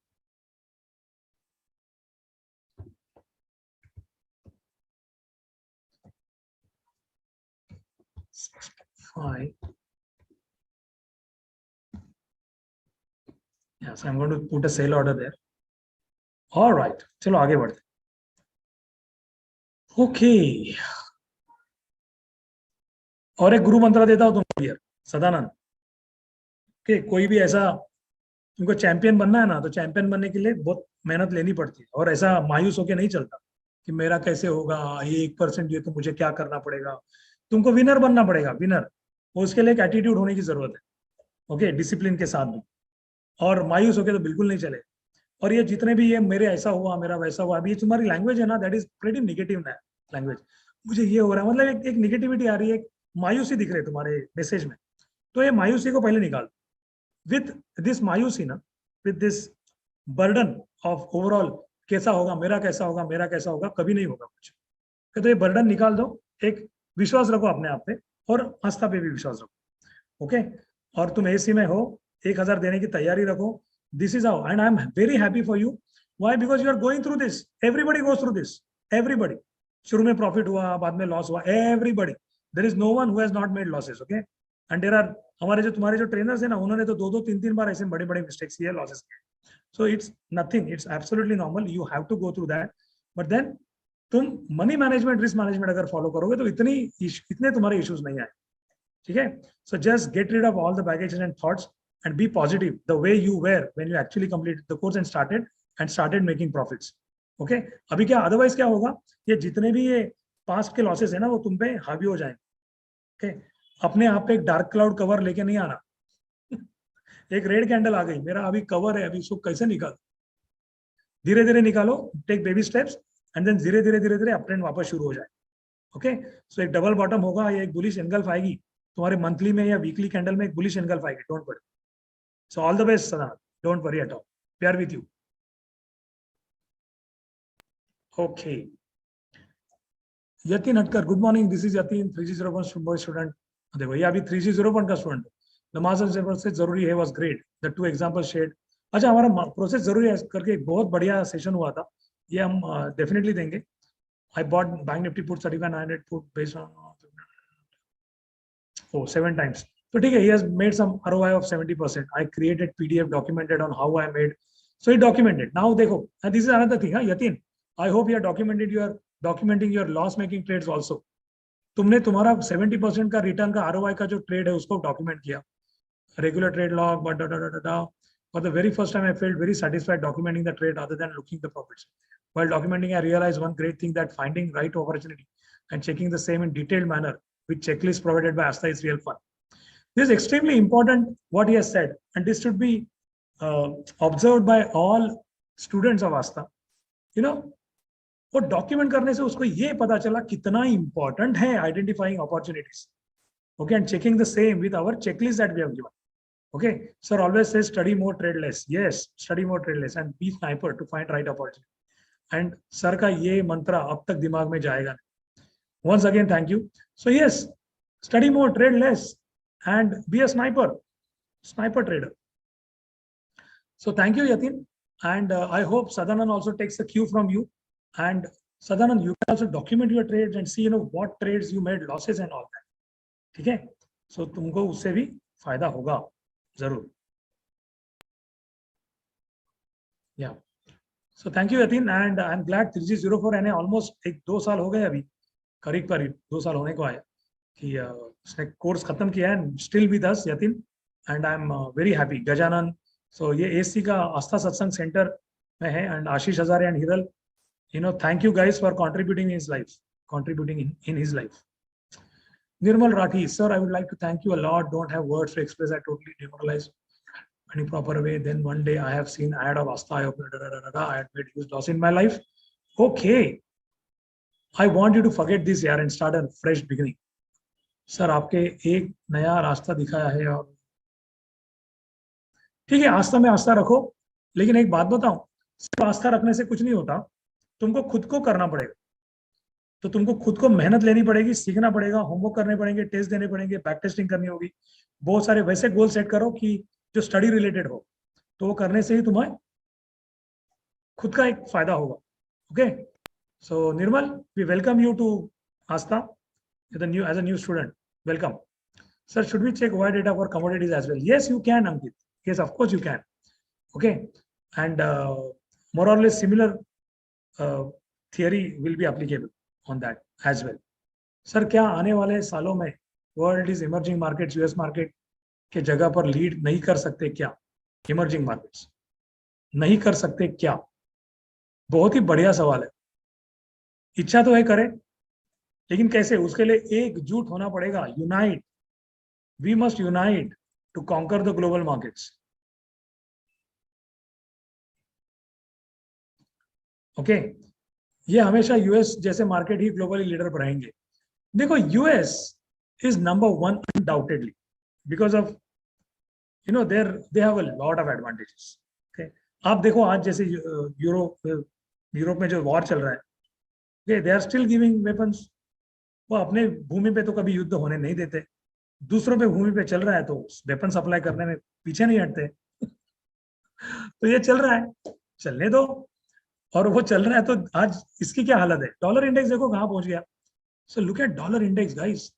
Fine. Yeah, so I'm going to put a sell order there. All right. चलो आगे बढ़ते. Okay. और एक गुरु मंत्र देता हूं तुमको यार, सदानंद. कि कोई भी ऐसा तुमको चैंपियन बनना है ना, तो चैंपियन बनने के लिए बहुत मेहनत लेनी पड़ती है और ऐसा मायूस होके नहीं चलता कि मेरा कैसे होगा, ये 1% ये तो मुझे क्या करना पड़ेगा. तुमको विनर बनना पड़ेगा, विनर. उसके लिए एक एटीट्यूड होने की जरूरत है. ओके, डिसिप्लिन के साथ में. और मायूस होके तो बिल्कुल नहीं चले. और ये जितने भी ये मेरे ऐसा हुआ, मेरा वैसा हुआ, अभी ये तुम्हारी लैंग्वेज है ना, that is pretty negative language. मुझे ये हो रहा है, मतलब एक नेगेटिविटी आ रही है, मायूसी दिख रही है तुम्हारे मैसेज में. तो ये मायूसी को पहले निकाल. विथ दिस मायूसी ना, with this burden of overall कैसा होगा, मेरा कैसा होगा, मेरा कैसा होगा, कभी नहीं होगा कुछ. तो ये बर्डन निकाल दो. एक विश्वास रखो अपने आप पे और आस्था पे भी विश्वास रखो. ओके, और तुम एसी में हो, 1000 देने की तैयारी रखो. This is how, and I am very happy for you. Why? Because you are going through this. Everybody goes through this. Everybody. शुरू में प्रॉफिट हुआ, बाद में लॉस हुआ. Everybody. There is no one who has not made losses. Okay, and there are, हमारे जो तुम्हारे जो ट्रेनर्स है ना, उन्होंने तो 2-2, 3-3 बार ऐसे बड़े बड़े मिस्टेक्स किए, लॉसेस किए. So it's nothing, it's absolutely normal. You have to go through that. But then तुम मनी मैनेजमेंट, रिस्क मैनेजमेंट अगर फॉलो करोगे तो इतने तुम्हारे इश्यूज नहीं आए. ठीक है. So just get rid of all the baggage and thoughts and be positive the way you were when you actually completed the course and started making profits. Okay, अभी क्या otherwise क्या होगा, ये जितने भी ये पास्ट के लॉसेस है ना, वो तुम पे हावी हो जाएंगे. Okay, अपने आप पे एक डार्क क्लाउड कवर लेके नहीं आना. एक रेड कैंडल आ गई, मेरा अभी कवर है, अभी इसको कैसे निकाल. धीरे धीरे निकालो, take baby steps, and then धीरे धीरे अपट्रेंड वापस शुरू हो जाए. ओके, सो एक डबल बॉटम होगा, या एक बुलिश एंगल्फ आएगी तुम्हारे मंथली में या वीकली कैंडल में, एक बुलिश एंगल्फ आएगी. Don't worry. So all the best, Sadan. Don't worry at all. We are with you. Okay. Yatin Hatkar, good morning. This is Yatin, 3G01 student. देखो ये अभी 3G01 का student. नमाज से जरूरी है, was great. The 2 examples shared. अच्छा, हमारा प्रोसेस जरूरी है करके एक बहुत बढ़िया सेशन हुआ था, ये हम डेफिनेटली देंगे. I bought Bank Nifty put 3,900 put based on 7 times. तो ठीक है, he has made some ROI of 70%. I created PDF, documented on how I made. So he documented. Now देखो, and this is another thing, Yatin. I hope you are documenting your loss making trades also. तुमने तुम्हारा 70% का return का ROI का जो trade है उसको document किया. Regular trade log, but for the very first time I felt very satisfied documenting the trade rather than looking the profits. While documenting, I realized one great thing, that finding right opportunity and checking the same in detailed manner with checklists provided by ASTA is real fun. This is extremely important what he has said, and this should be observed by all students of ASTA. You know, वो document करने से उसको ये पता चला कितना important है identifying opportunities. Okay, and checking the same with our checklist that we have given. Okay, sir always says study more, trade less. Yes, study more, trade less, and be sniper to find right opportunity. And sir का ये मंत्र अब तक दिमाग में जाएगा. Once again, thank you. So yes, study more, trade less, and be a sniper trader. So thank you, Yatin, and I hope Sadanand also takes the cue from you. And Sadanand, you can also document your trades and see what trades you made losses and all that. ठीक है, सो तुमको उससे भी फायदा होगा जरूर. या so thank you Yatin, and I am glad 3G04 ने ऑलमोस्ट 1-2 साल हो गए, अभी करीब 2 साल होने को आया कि उसने कोर्स खत्म किया है. Still with us Yatin, and I am very happy. Gajanan, so ये एससी का आस्था सत्संग सेंटर में है, and Ashish Hazare and Hiral, thank you guys for contributing in his life. Nirmal Rathi, sir, I would like to thank you a lot. Don't have words to express. I totally demoralized any proper way. Then one day I have seen ad of ASTA. I had made huge loss in my life. Okay. I want you to forget this year and start a fresh beginning. Sir, आपके एक नया रास्ता दिखाया है, और ठीक है, आस्था में आस्था रखो, लेकिन एक बात बताऊं, सिर्फ आस्था रखने से कुछ नहीं होता. तुमको खुद को करना पड़ेगा. तो तुमको खुद को मेहनत लेनी पड़ेगी, सीखना पड़ेगा, होमवर्क करने पड़ेंगे, टेस्ट देने पड़ेंगे, बैक टेस्टिंग करनी होगी. बहुत सारे वैसे गोल सेट करो कि जो स्टडी रिलेटेड हो, तो वो करने से ही तुम्हें खुद का एक फायदा होगा. Okay, so Nirmal, we welcome you to Aastha as a new student. Welcome. Sir, should we check why data for commodities as well? Yes, you can, Ankit. Yes, of course you can. Okay, and more or less similar theory will be applicable on that as well. Sir, क्या आने वाले सालों में world is emerging markets, US market के जगह पर lead नहीं कर सकते क्या? इमर्जिंग मार्केट्स नहीं कर सकते क्या? बहुत ही बढ़िया सवाल है. इच्छा तो है करें, लेकिन कैसे? उसके लिए एकजुट होना पड़ेगा. Unite, we must unite to conquer the global markets. Okay, ये हमेशा यूएस जैसे मार्केट ही ग्लोबली लीडर रहेंगे. देखो, US is number 1 undoubtedly because of they have a lot of advantages. Okay, आप देखो आज जैसे यूरोप में जो वॉर चल रहा है, they are still giving weapons. वो अपने भूमि पे तो कभी युद्ध होने नहीं देते, दूसरों पे भूमि पे चल रहा है तो वेपन सप्लाई करने में पीछे नहीं हटते. तो ये चल रहा है, चलने दो. और वो चल रहा है तो आज इसकी क्या हालत है? डॉलर इंडेक्स देखो कहां पहुंच गया. So look at dollar index guys,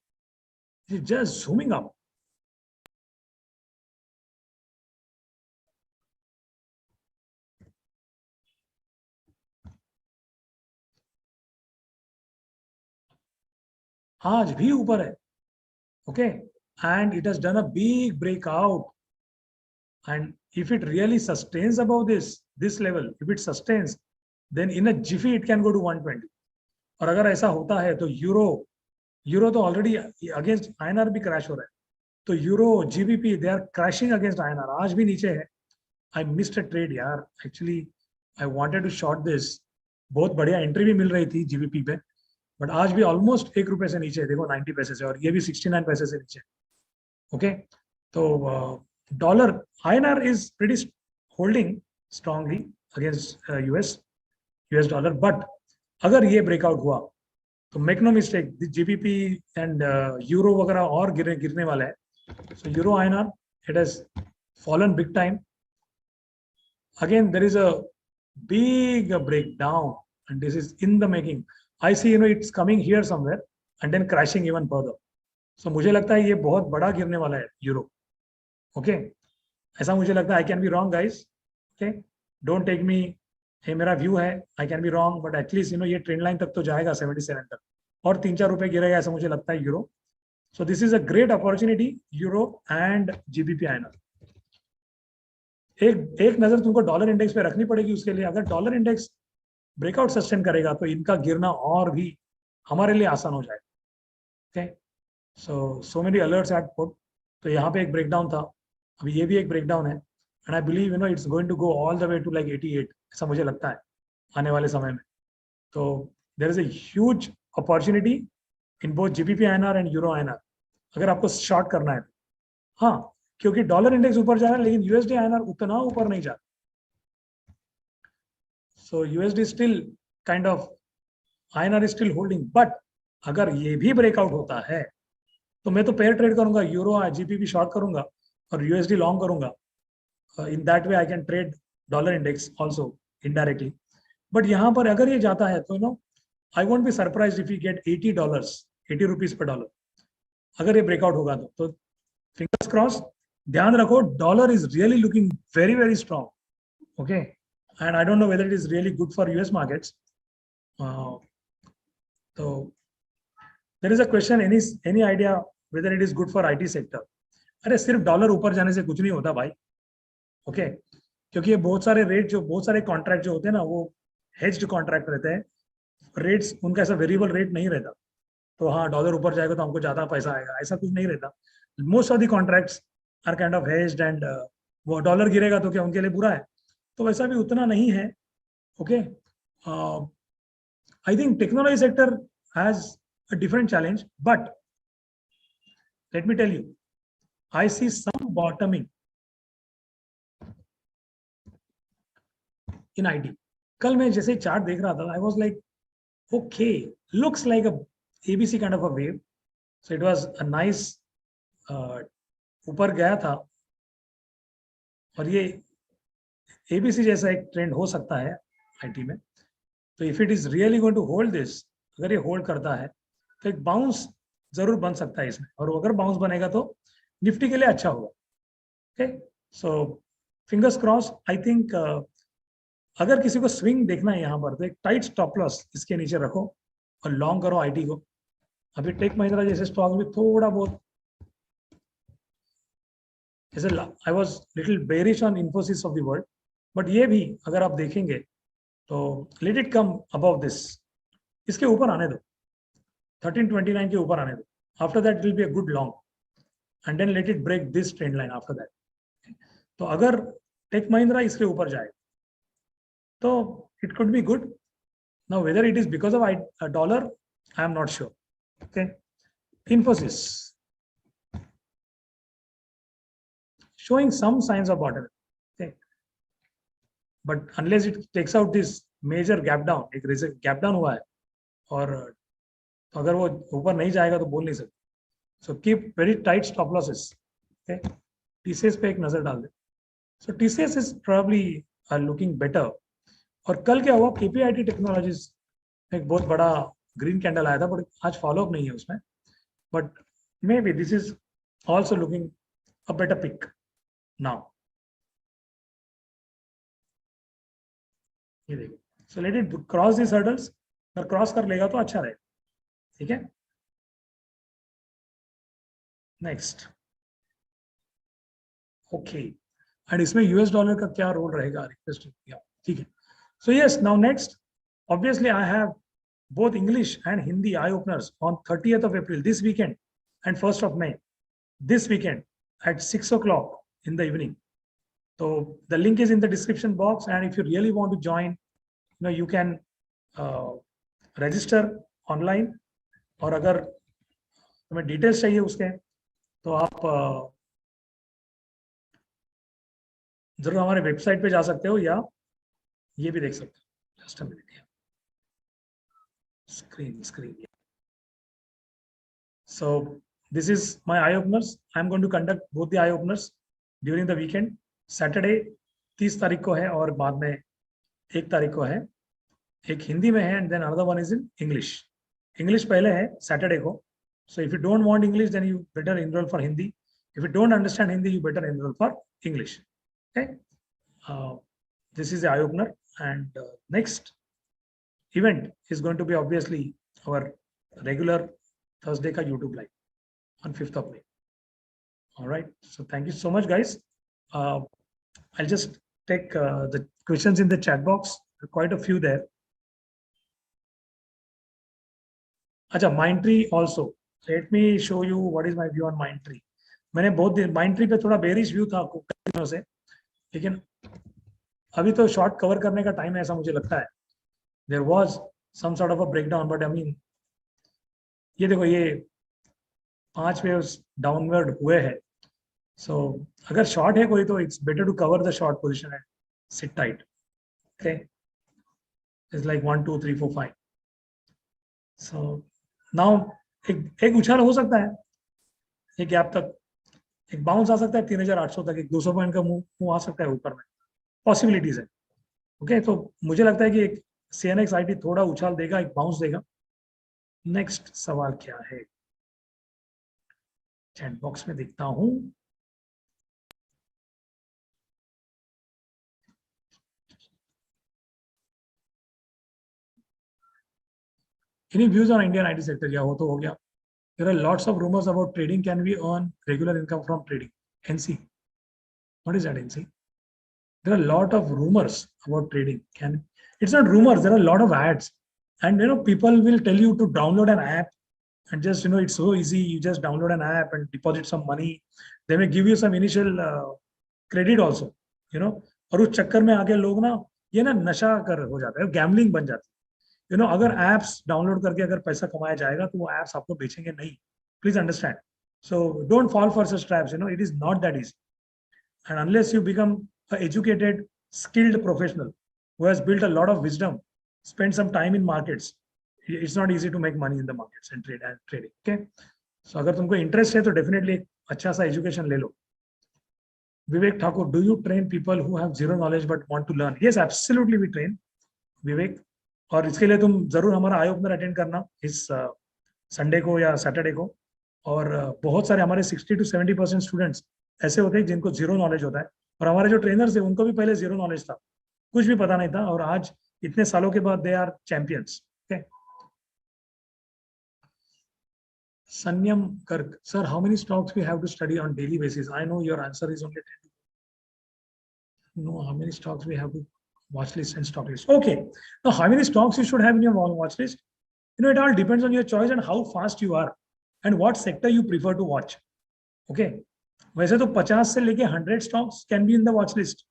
it is just zooming up. आज भी ऊपर है. Okay, and it has done a big breakout, and if it really sustains about this level, if it sustains, then in a jiffy it can go to 120. और अगर ऐसा होता है तो यूरो तो ऑलरेडी अगेंस्ट आईएनआर भी crash हो रहा है. तो euro, GBP, they are crashing against INR. आज भी नीचे है. आई मिस्ड अ ट्रेड यार, actually I wanted to short this. बहुत बढ़िया एंट्री भी मिल रही थी जीबीपी पे, बट आज भी ऑलमोस्ट 1 रुपए से नीचे है. देखो 90 पैसे से, और ये भी 69 पैसे से नीचे. ओके, तो dollar, INR is pretty holding strongly against US dollar. But अगर ये ब्रेकआउट हुआ तो make no mistake, GBP and euro वगैरह और गिरने वाला है. So euro INR, it has fallen big time. Again there is a big breakdown, and this is in the making. I see, it's coming here somewhere and then crashing even further. सो मुझे लगता है ये बहुत बड़ा गिरने वाला है euro. Okay, ऐसा मुझे लगता है। I can be wrong guys, okay, don't take me, ये मेरा व्यू है, I can be wrong, but at least ये ट्रेंड लाइन तक तो जाएगा 77 तक, और 3-4 रुपए गिरेगा ऐसा मुझे लगता है euro. So this is a great opportunity, euro and GBP INR. एक एक नजर तुमको डॉलर इंडेक्स पे रखनी पड़ेगी उसके लिए। अगर डॉलर इंडेक्स ब्रेकआउट सस्टेन करेगा तो इनका गिरना और भी हमारे लिए आसान हो जाएगा। Okay, so many alerts at put. तो यहाँ पे एक ब्रेकडाउन था, अभी ये भी एक ब्रेकडाउन है, and I believe it's going to go all the way to like 88, ऐसा मुझे लगता है आने वाले समय में। तो there is a huge opportunity in both GBP INR and euro INR, अगर आपको शॉर्ट करना है। हाँ, क्योंकि डॉलर इंडेक्स ऊपर जा रहा है लेकिन यूएसडी आईएनआर उतना ऊपर नहीं जा रहा। So USD still kind of, INR is still holding, but अगर ये भी ब्रेकआउट होता है तो मैं तो पेयर ट्रेड करूंगा, यूरो जीबीपी शॉर्ट करूंगा और यूएसडी लॉन्ग करूंगा। In that way I can trade dollar index also indirectly. But यहाँ पर अगर ये जाता है तो I won't be surprise if you get $80, 80 rupees पर डॉलर, अगर ये ब्रेकआउट होगा तो फिंगर्स क्रॉस। ध्यान रखो, dollar is really looking very very strong, okay, and I don't know whether it is really good for US markets. तो there is a question, any idea whether it is good for IT sector? अरे सिर्फ dollar ऊपर जाने से कुछ नहीं होता भाई, ओके, क्योंकि ये बहुत सारे कॉन्ट्रैक्ट जो होते हैं ना, वो हेज्ड कॉन्ट्रैक्ट रहते हैं, रेट्स उनका ऐसा वेरिएबल रेट नहीं रहता। तो हाँ, डॉलर ऊपर जाएगा तो हमको ज्यादा पैसा आएगा, ऐसा कुछ नहीं रहता। Most of the contracts are kind of hedged, and वो डॉलर गिरेगा तो क्या उनके लिए बुरा है? तो वैसा भी उतना नहीं है। Okay, I think technology sector has a different challenge, but let me tell you, I see some bottoming in IT. कल मैं जैसे चार्ट देख रहा था, I was like, okay, looks like a ABC kind of a wave. So it was a nice, ऊपर गया था, और ये एबीसी जैसा एक ट्रेंड हो सकता है आईटी में। तो if it is really going to hold this, अगर ये होल्ड करता है तो एक बाउंस जरूर बन सकता है इसमें, और अगर बाउंस बनेगा तो निफ्टी के लिए अच्छा होगा। Okay, so fingers cross. I think अगर किसी को स्विंग देखना है यहाँ पर तो एक टाइट स्टॉप लॉस इसके नीचे रखो और लॉन्ग करो आईटी को। अभी टेक महिंद्रा जैसे स्टॉक में थोड़ा बहुत, जैसे I was little bearish on Infosys of the world, but ये भी अगर आप देखेंगे तो let it come above this, इसके ऊपर आने दो, 1329 के ऊपर आने दो। After that will be a good long, and then let it break this trend line after that. तो अगर टेक महिंद्रा इसके ऊपर जाए तो it could be good. Now whether it is because of dollar, I am not sure. Okay, Infosys showing some signs of bottom, okay, but unless it takes out this major gap down, एक gap down हुआ है, और अगर वो ऊपर नहीं जाएगा तो बोल नहीं सकते। So keep very tight stop losses, okay, TCS पे एक नजर डाल दे। So TCS is probably looking better। और कल क्या हुआ, KPIT टेक्नोलॉजीज एक बहुत बड़ा ग्रीन कैंडल आया था, बट आज फॉलो अप नहीं है उसमें, but may be this is also looking a better pick now. ये देखो, so let it cross this hurdles, अगर क्रॉस कर लेगा तो अच्छा रहेगा। ठीक है, नेक्स्ट। ओके, एंड इसमें यूएस डॉलर का क्या रोल रहेगा, रिक्वेस्ट किया, ठीक है। So yes, now next, obviously I have both English and Hindi eye openers on 30th of April this weekend and 1st of May this weekend at 6 o'clock in the evening. So the link is in the description box, and if you really want to join, you can register online, और अगर तुम्हें details चाहिए उसके तो आप जरूर हमारे website पे जा सकते हो, या ये भी देख सकते हो। Just a minute, screen. So this is my eye openers. I'm going to conduct both the eye openers during the weekend. Saturday 30 तारीख को है, और बाद में 1 तारीख को है। एक हिंदी में है, and then another one is in English. English पहले है सैटरडे को, So if you don't want English, then you better enroll for Hindi. If you don't understand Hindi, you better enroll for English. Okay. This is the eye opener, and next event is going to be obviously our regular Thursday ka YouTube live on 5th of May. All right. So thank you so much, guys. I'll just take the questions in the chat box. There are quite a few there. Acha, Mindtree also. Let me show you what is my view on Mindtree. मैंने बहुत दिन Mindtree पे थोड़ा bearish view था कुछ दिनों से, लेकिन अभी तो शॉर्ट कवर करने का टाइम है ऐसा मुझे लगता है. There was some sort of a breakdown, but I mean, ये देखो ये 5 waves डाउनवर्ड हुए हैं. So अगर शॉर्ट है कोई तो it's better to cover the short position and sit tight. Okay, it's like 1 2 3 4 5. So now एक उछाल हो सकता है, एक गैप तक एक बाउंस आ सकता है 3800 तक, एक 200 पॉइंट का मूव आ सकता है ऊपर में, पॉसिबिलिटीज है. ओके, तो मुझे लगता है कि एक CNX IT थोड़ा उछाल देगा, एक बाउंस देगा. नेक्स्ट सवाल क्या है, चैट बॉक्स में देखता हूं. Any views on Indian IT sector? या वो तो हो गया. There are lots of rumors about trading. Can we earn regular income from trading? NC. What is that, NC? There are a lot of rumors about trading. It's not rumors. There are a lot of ads, and people will tell you to download an app, and just it's so easy. You just download an app and deposit some money. They may give you some initial credit also. और उस चक्कर में आगे लोग ना ये ना नशा कर हो जाता है, गैम्बलिंग बन जाती है. अगर एप्स डाउनलोड करके अगर पैसा कमाया जाएगा तो वो एप्स आपको बेचेंगे नहीं. Please understand. So don't fall for such traps. It is not that easy. And unless you become an educated, skilled professional who has built a lot of wisdom, spend some time in markets, it's not easy to make money in the markets and trading. Okay, so अगर तुमको interest है तो definitely अच्छा सा education ले लो. Vivek Thakur, do you train people who have zero knowledge but want to learn? Yes, absolutely we train Vivek. और इसके लिए तुम जरूर हमारा आई ओपनर अटेंड करना इस संडे को या सैटरडे को. और बहुत सारे हमारे 60 to 70% स्टूडेंट्स ऐसे होते हैं जिनको जीरो नॉलेज होता है, और हमारे जो ट्रेनर्स है उनको भी पहले जीरो नॉलेज था, कुछ भी पता नहीं था, और आज इतने सालों के बाद they are champions. Okay, Sanyam Kark, sir how many stocks we have to study on daily basis? I know your answer is only 10. No, how many stocks we have to watch list and stock list. Okay, now how many stocks you should have in your watch list? It all depends on your choice and how fast you are and what sector you prefer to watch. Okay, वैसे तो 50 से लेके 100 stocks can be in the watch list,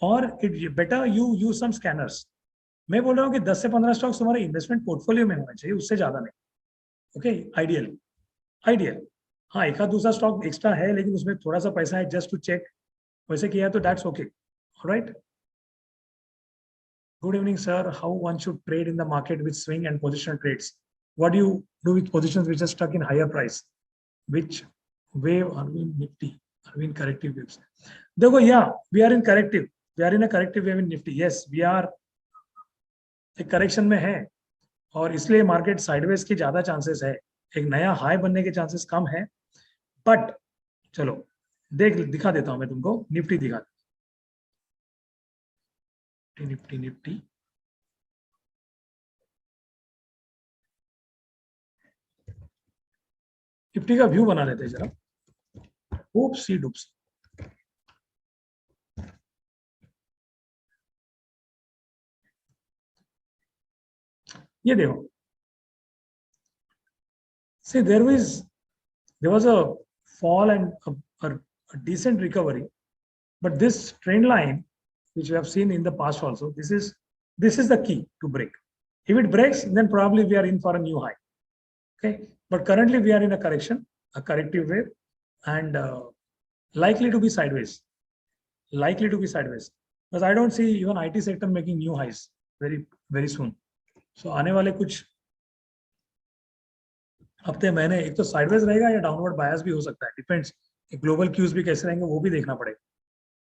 or it better you use some scanners. मैं बोल रहा हूँ कि 10 से 15 stocks तुम्हारे इन्वेस्टमेंट पोर्टफोलियो में होने चाहिए, उससे ज्यादा नहीं. Okay, ideal. हाँ, एक आध दूसरा स्टॉक एक्स्ट्रा है लेकिन उसमें थोड़ा सा पैसा है जस्ट टू चेक, वैसे किया तो that's okay. Alright. Good evening, sir. How one should trade in the market with swing and positional trades? What do you do with positions which are stuck in higher price? Which wave are we in Nifty? Are we in corrective waves? देखो, yeah, we are in corrective. We are in a corrective wave in Nifty. Yes, we are एक correction में है, और इसलिए market sideways के ज्यादा chances है. एक नया हाई बनने के चांसेस कम है. बट चलो दिखा देता हूं मैं तुमको. निफ्टी दिखा, निफ्टी निफ्टी का व्यू बना लेते हैं जरा. डूप्सी ये देखो. See, there was a fall and a decent recovery, but this trend line which we have seen in the past also, this is the key to break. If it breaks, then probably we are in for a new high. Okay, but currently we are in a correction, a corrective wave, and likely to be sideways. Because I don't see even IT sector making new highs very soon. So आने वाले कुछ हफ्ते महीने एक तो sideways रहेगा या downward बायस भी हो सकता है, डिपेंड्स. ग्लोबल क्यूज भी कैसे रहेंगे वो भी देखना पड़ेगा.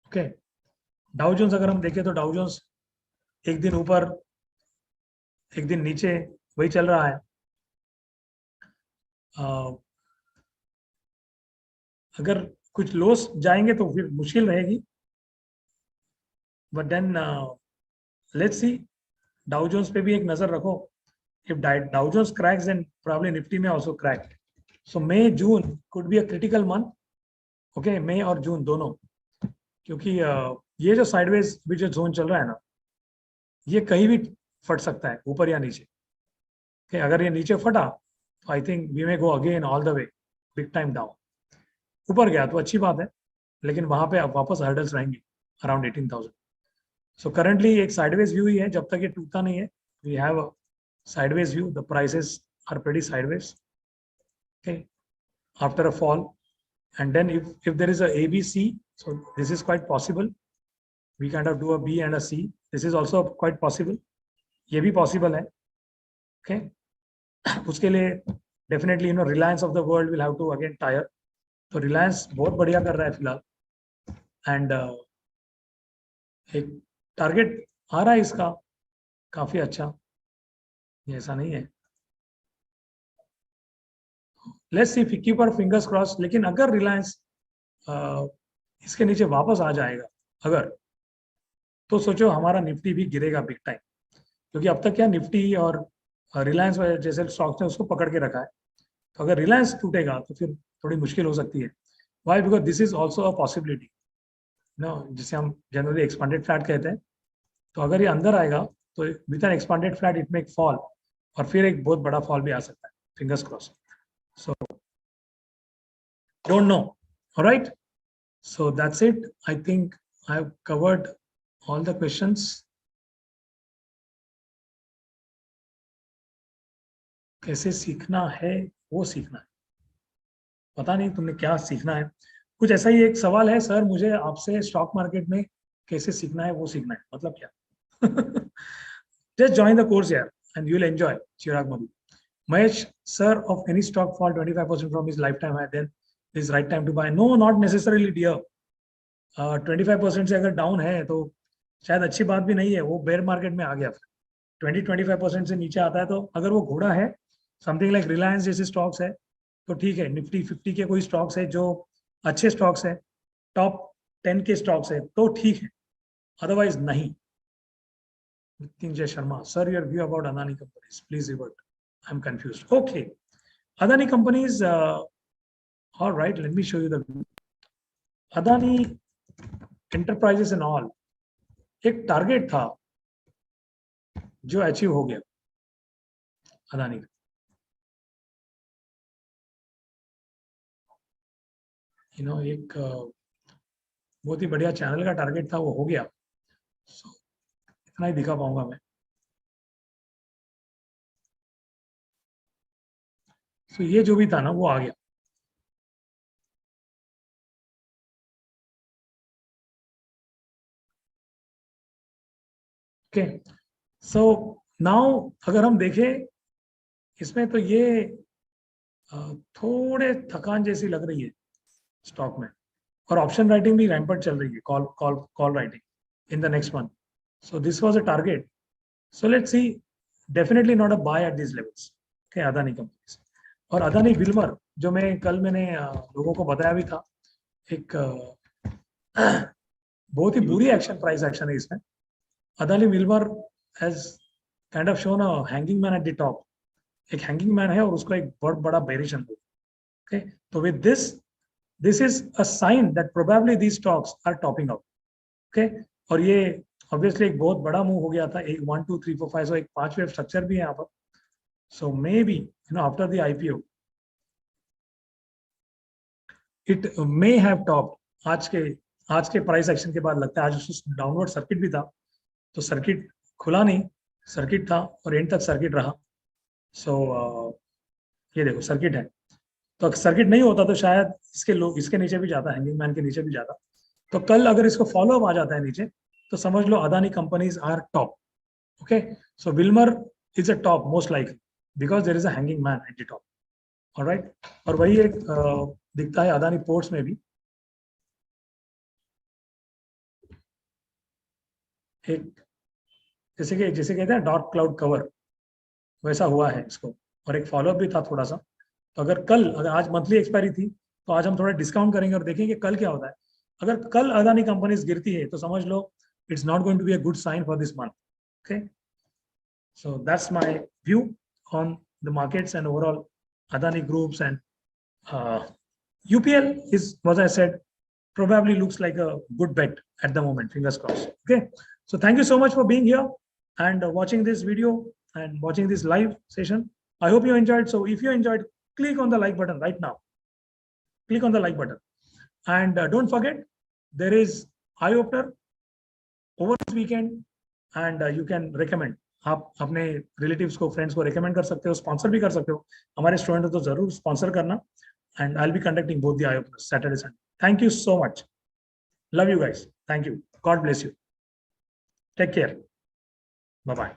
ओके, डाउ जोन्स अगर हम देखें तो डाउ जोन्स एक दिन ऊपर एक दिन नीचे वही चल रहा है. अगर कुछ लॉस जाएंगे तो फिर मुश्किल रहेगी, but then let's see. Dow Jones पे भी एक नजर रखो। If Dow Jones cracks then probably Nifty में also crack. So May June could be a critical month. Okay, May और जून दोनों, क्योंकि ये जो साइडवेज भी जो जोन चल रहा है ना, ये कहीं भी फट सकता है, ऊपर या नीचे। okay, अगर ये नीचे फटा तो I think we may go again all the way big time down. ऊपर गया तो अच्छी बात है, लेकिन वहां पे अब वापस हर्डल्स रहेंगे अराउंड 18,000। सो करंटली एक साइडवेज व्यू ही है जब तक ये टूटता नहीं है। We have a sideways view, the prices are pretty sideways okay after a fall, and then if there is a ABC, so this is quite possible, we kind of do a B and a C, this is also quite possible, ये भी possible है। okay उसके लिए definitely Reliance of the world will have to again tire. तो रिलायंस बहुत बढ़िया कर रहा है फिलहाल, एंड एक टारगेट आ रहा है इसका काफी अच्छा, ये ऐसा नहीं है। Let's see, keep our fingers cross. लेकिन अगर रिलायंस इसके नीचे वापस आ जाएगा अगर, तो सोचो हमारा निफ्टी भी गिरेगा बिग टाइम, क्योंकि अब तक क्या निफ्टी और रिलायंस जैसे स्टॉक्स ने उसको पकड़ के रखा है। तो अगर रिलायंस टूटेगा तो फिर थोड़ी मुश्किल हो सकती है। Why? Because this is also a possibility no, जिसे हम जनरली एक्सपांडेड फ्लैट कहते हैं। तो अगर ये अंदर आएगा तो with an expanded flat it make fall, और फिर एक बहुत बड़ा फॉल भी आ सकता है। Fingers cross. So don't know. Alright, so that's it. I think I've covered all the questions. कैसे सीखना है वो सीखना है, पता नहीं तुमने क्या सीखना है। कुछ ऐसा ही एक सवाल है, सर मुझे आपसे स्टॉक मार्केट में कैसे सीखना है वो सीखना है, मतलब क्या? Just join the course here and you'll enjoy. Chirag Madhu. Mahesh, sir, of any stock fall 25% from his lifetime high, then is right time to buy? No, not necessarily, dear. 25% से अगर डाउन है तो शायद अच्छी बात भी नहीं है, वो बेयर मार्केट में आ गया। 20-25% से नीचे आता है तो अगर वो घोड़ा है, समथिंग लाइक रिलायंस जैसे स्टॉक्स है, तो ठीक है। निफ्टी 50 के कोई स्टॉक्स है जो अच्छे स्टॉक्स है, टॉप 10 के स्टॉक्स है, तो ठीक है, अदरवाइज नहीं। Mrityunjay Sharma, sir, your view about Adani companies, please revert. I'm confused. Okay, Adani companies. All right, let me show you the Adani Enterprises and all. एक टारगेट था जो अचीव हो गया अदानी का। एक बहुत ही बढ़िया चैनल का टारगेट था, वो हो गया। so, इतना ही दिखा पाऊंगा मैं। so, ये जो भी था ना वो आ गया। ओके, सो नाउ अगर हम देखें इसमें, तो ये थोड़े थकान जैसी लग रही है स्टॉक में, और ऑप्शन राइटिंग भी रैम्पर्ट चल रही है, call writing in the next month. So this was a target, so let's see, definitely not a by at this levels. Okay, Adani companies और अदानी विल्मर, जो मैंने लोगों को बताया भी था, एक बहुत ही बुरी प्राइस एक्शन है इसमें। Adani Wilmer has kind of shown a hanging man at the top. एक हैंगिंग मैन है और उसको एक बहुत बड़ा बेरिश है। Okay, so with this is a sign that probably these stocks are topping out. Okay, और ये obviously एक बहुत बड़ा मूव हो गया था, एक 1 2 3 4 5, so एक 5 वेव स्ट्रक्चर भी है यहाँ पर। So maybe after the IPO it may have topped। आज के प्राइस एक्शन के बाद लगता है आज उसको डाउनवर्ड सर्किट भी था, तो सर्किट खुला नहीं, सर्किट था और एंड तक सर्किट रहा। सो ये देखो सर्किट है, तो सर्किट नहीं होता तो शायद इसके नीचे भी जाता, हैंगिंग मैन के नीचे भी जाता। तो कल अगर इसको फॉलो अप आ जाता है नीचे, तो समझ लो Adani companies are top. Okay, so Wilmar is a top most likely because there is a hanging man at the top. Alright, और वही एक दिखता है अदानी पोर्ट्स में भी, एक जैसे कहते हैं डार्क क्लाउड कवर, वैसा हुआ है इसको, और एक फॉलोअप भी था थोड़ा सा। तो अगर आज मंथली एक्सपायरी थी, तो आज हम थोड़ा डिस्काउंट करेंगे और देखेंगे कल क्या होता है. अगर कल अदानी कंपनीज गिरती है तो समझ लो it's not going to be a good sign for this month. Okay, so that's my view on the markets and overall Adani groups, and UPL is, as I said, probably looks like a good bet at the moment. Fingers crossed. Okay, so thank you so much for being here and watching this video and watching this live session. I hope you enjoyed. So if you enjoyed, click on the like button right now. Click on the like button, and don't forget there is eye opener over this weekend, and you can recommend. आप अपने relatives को, friends को recommend कर सकते हो, sponsor भी कर सकते हो. हमारे स्टूडेंट तो जरूर स्पॉन्सर करना. And I will be conducting both the eye openers Saturday Sunday. Thank you so much. Love you guys. Thank you. God bless you. Take care. Bye bye.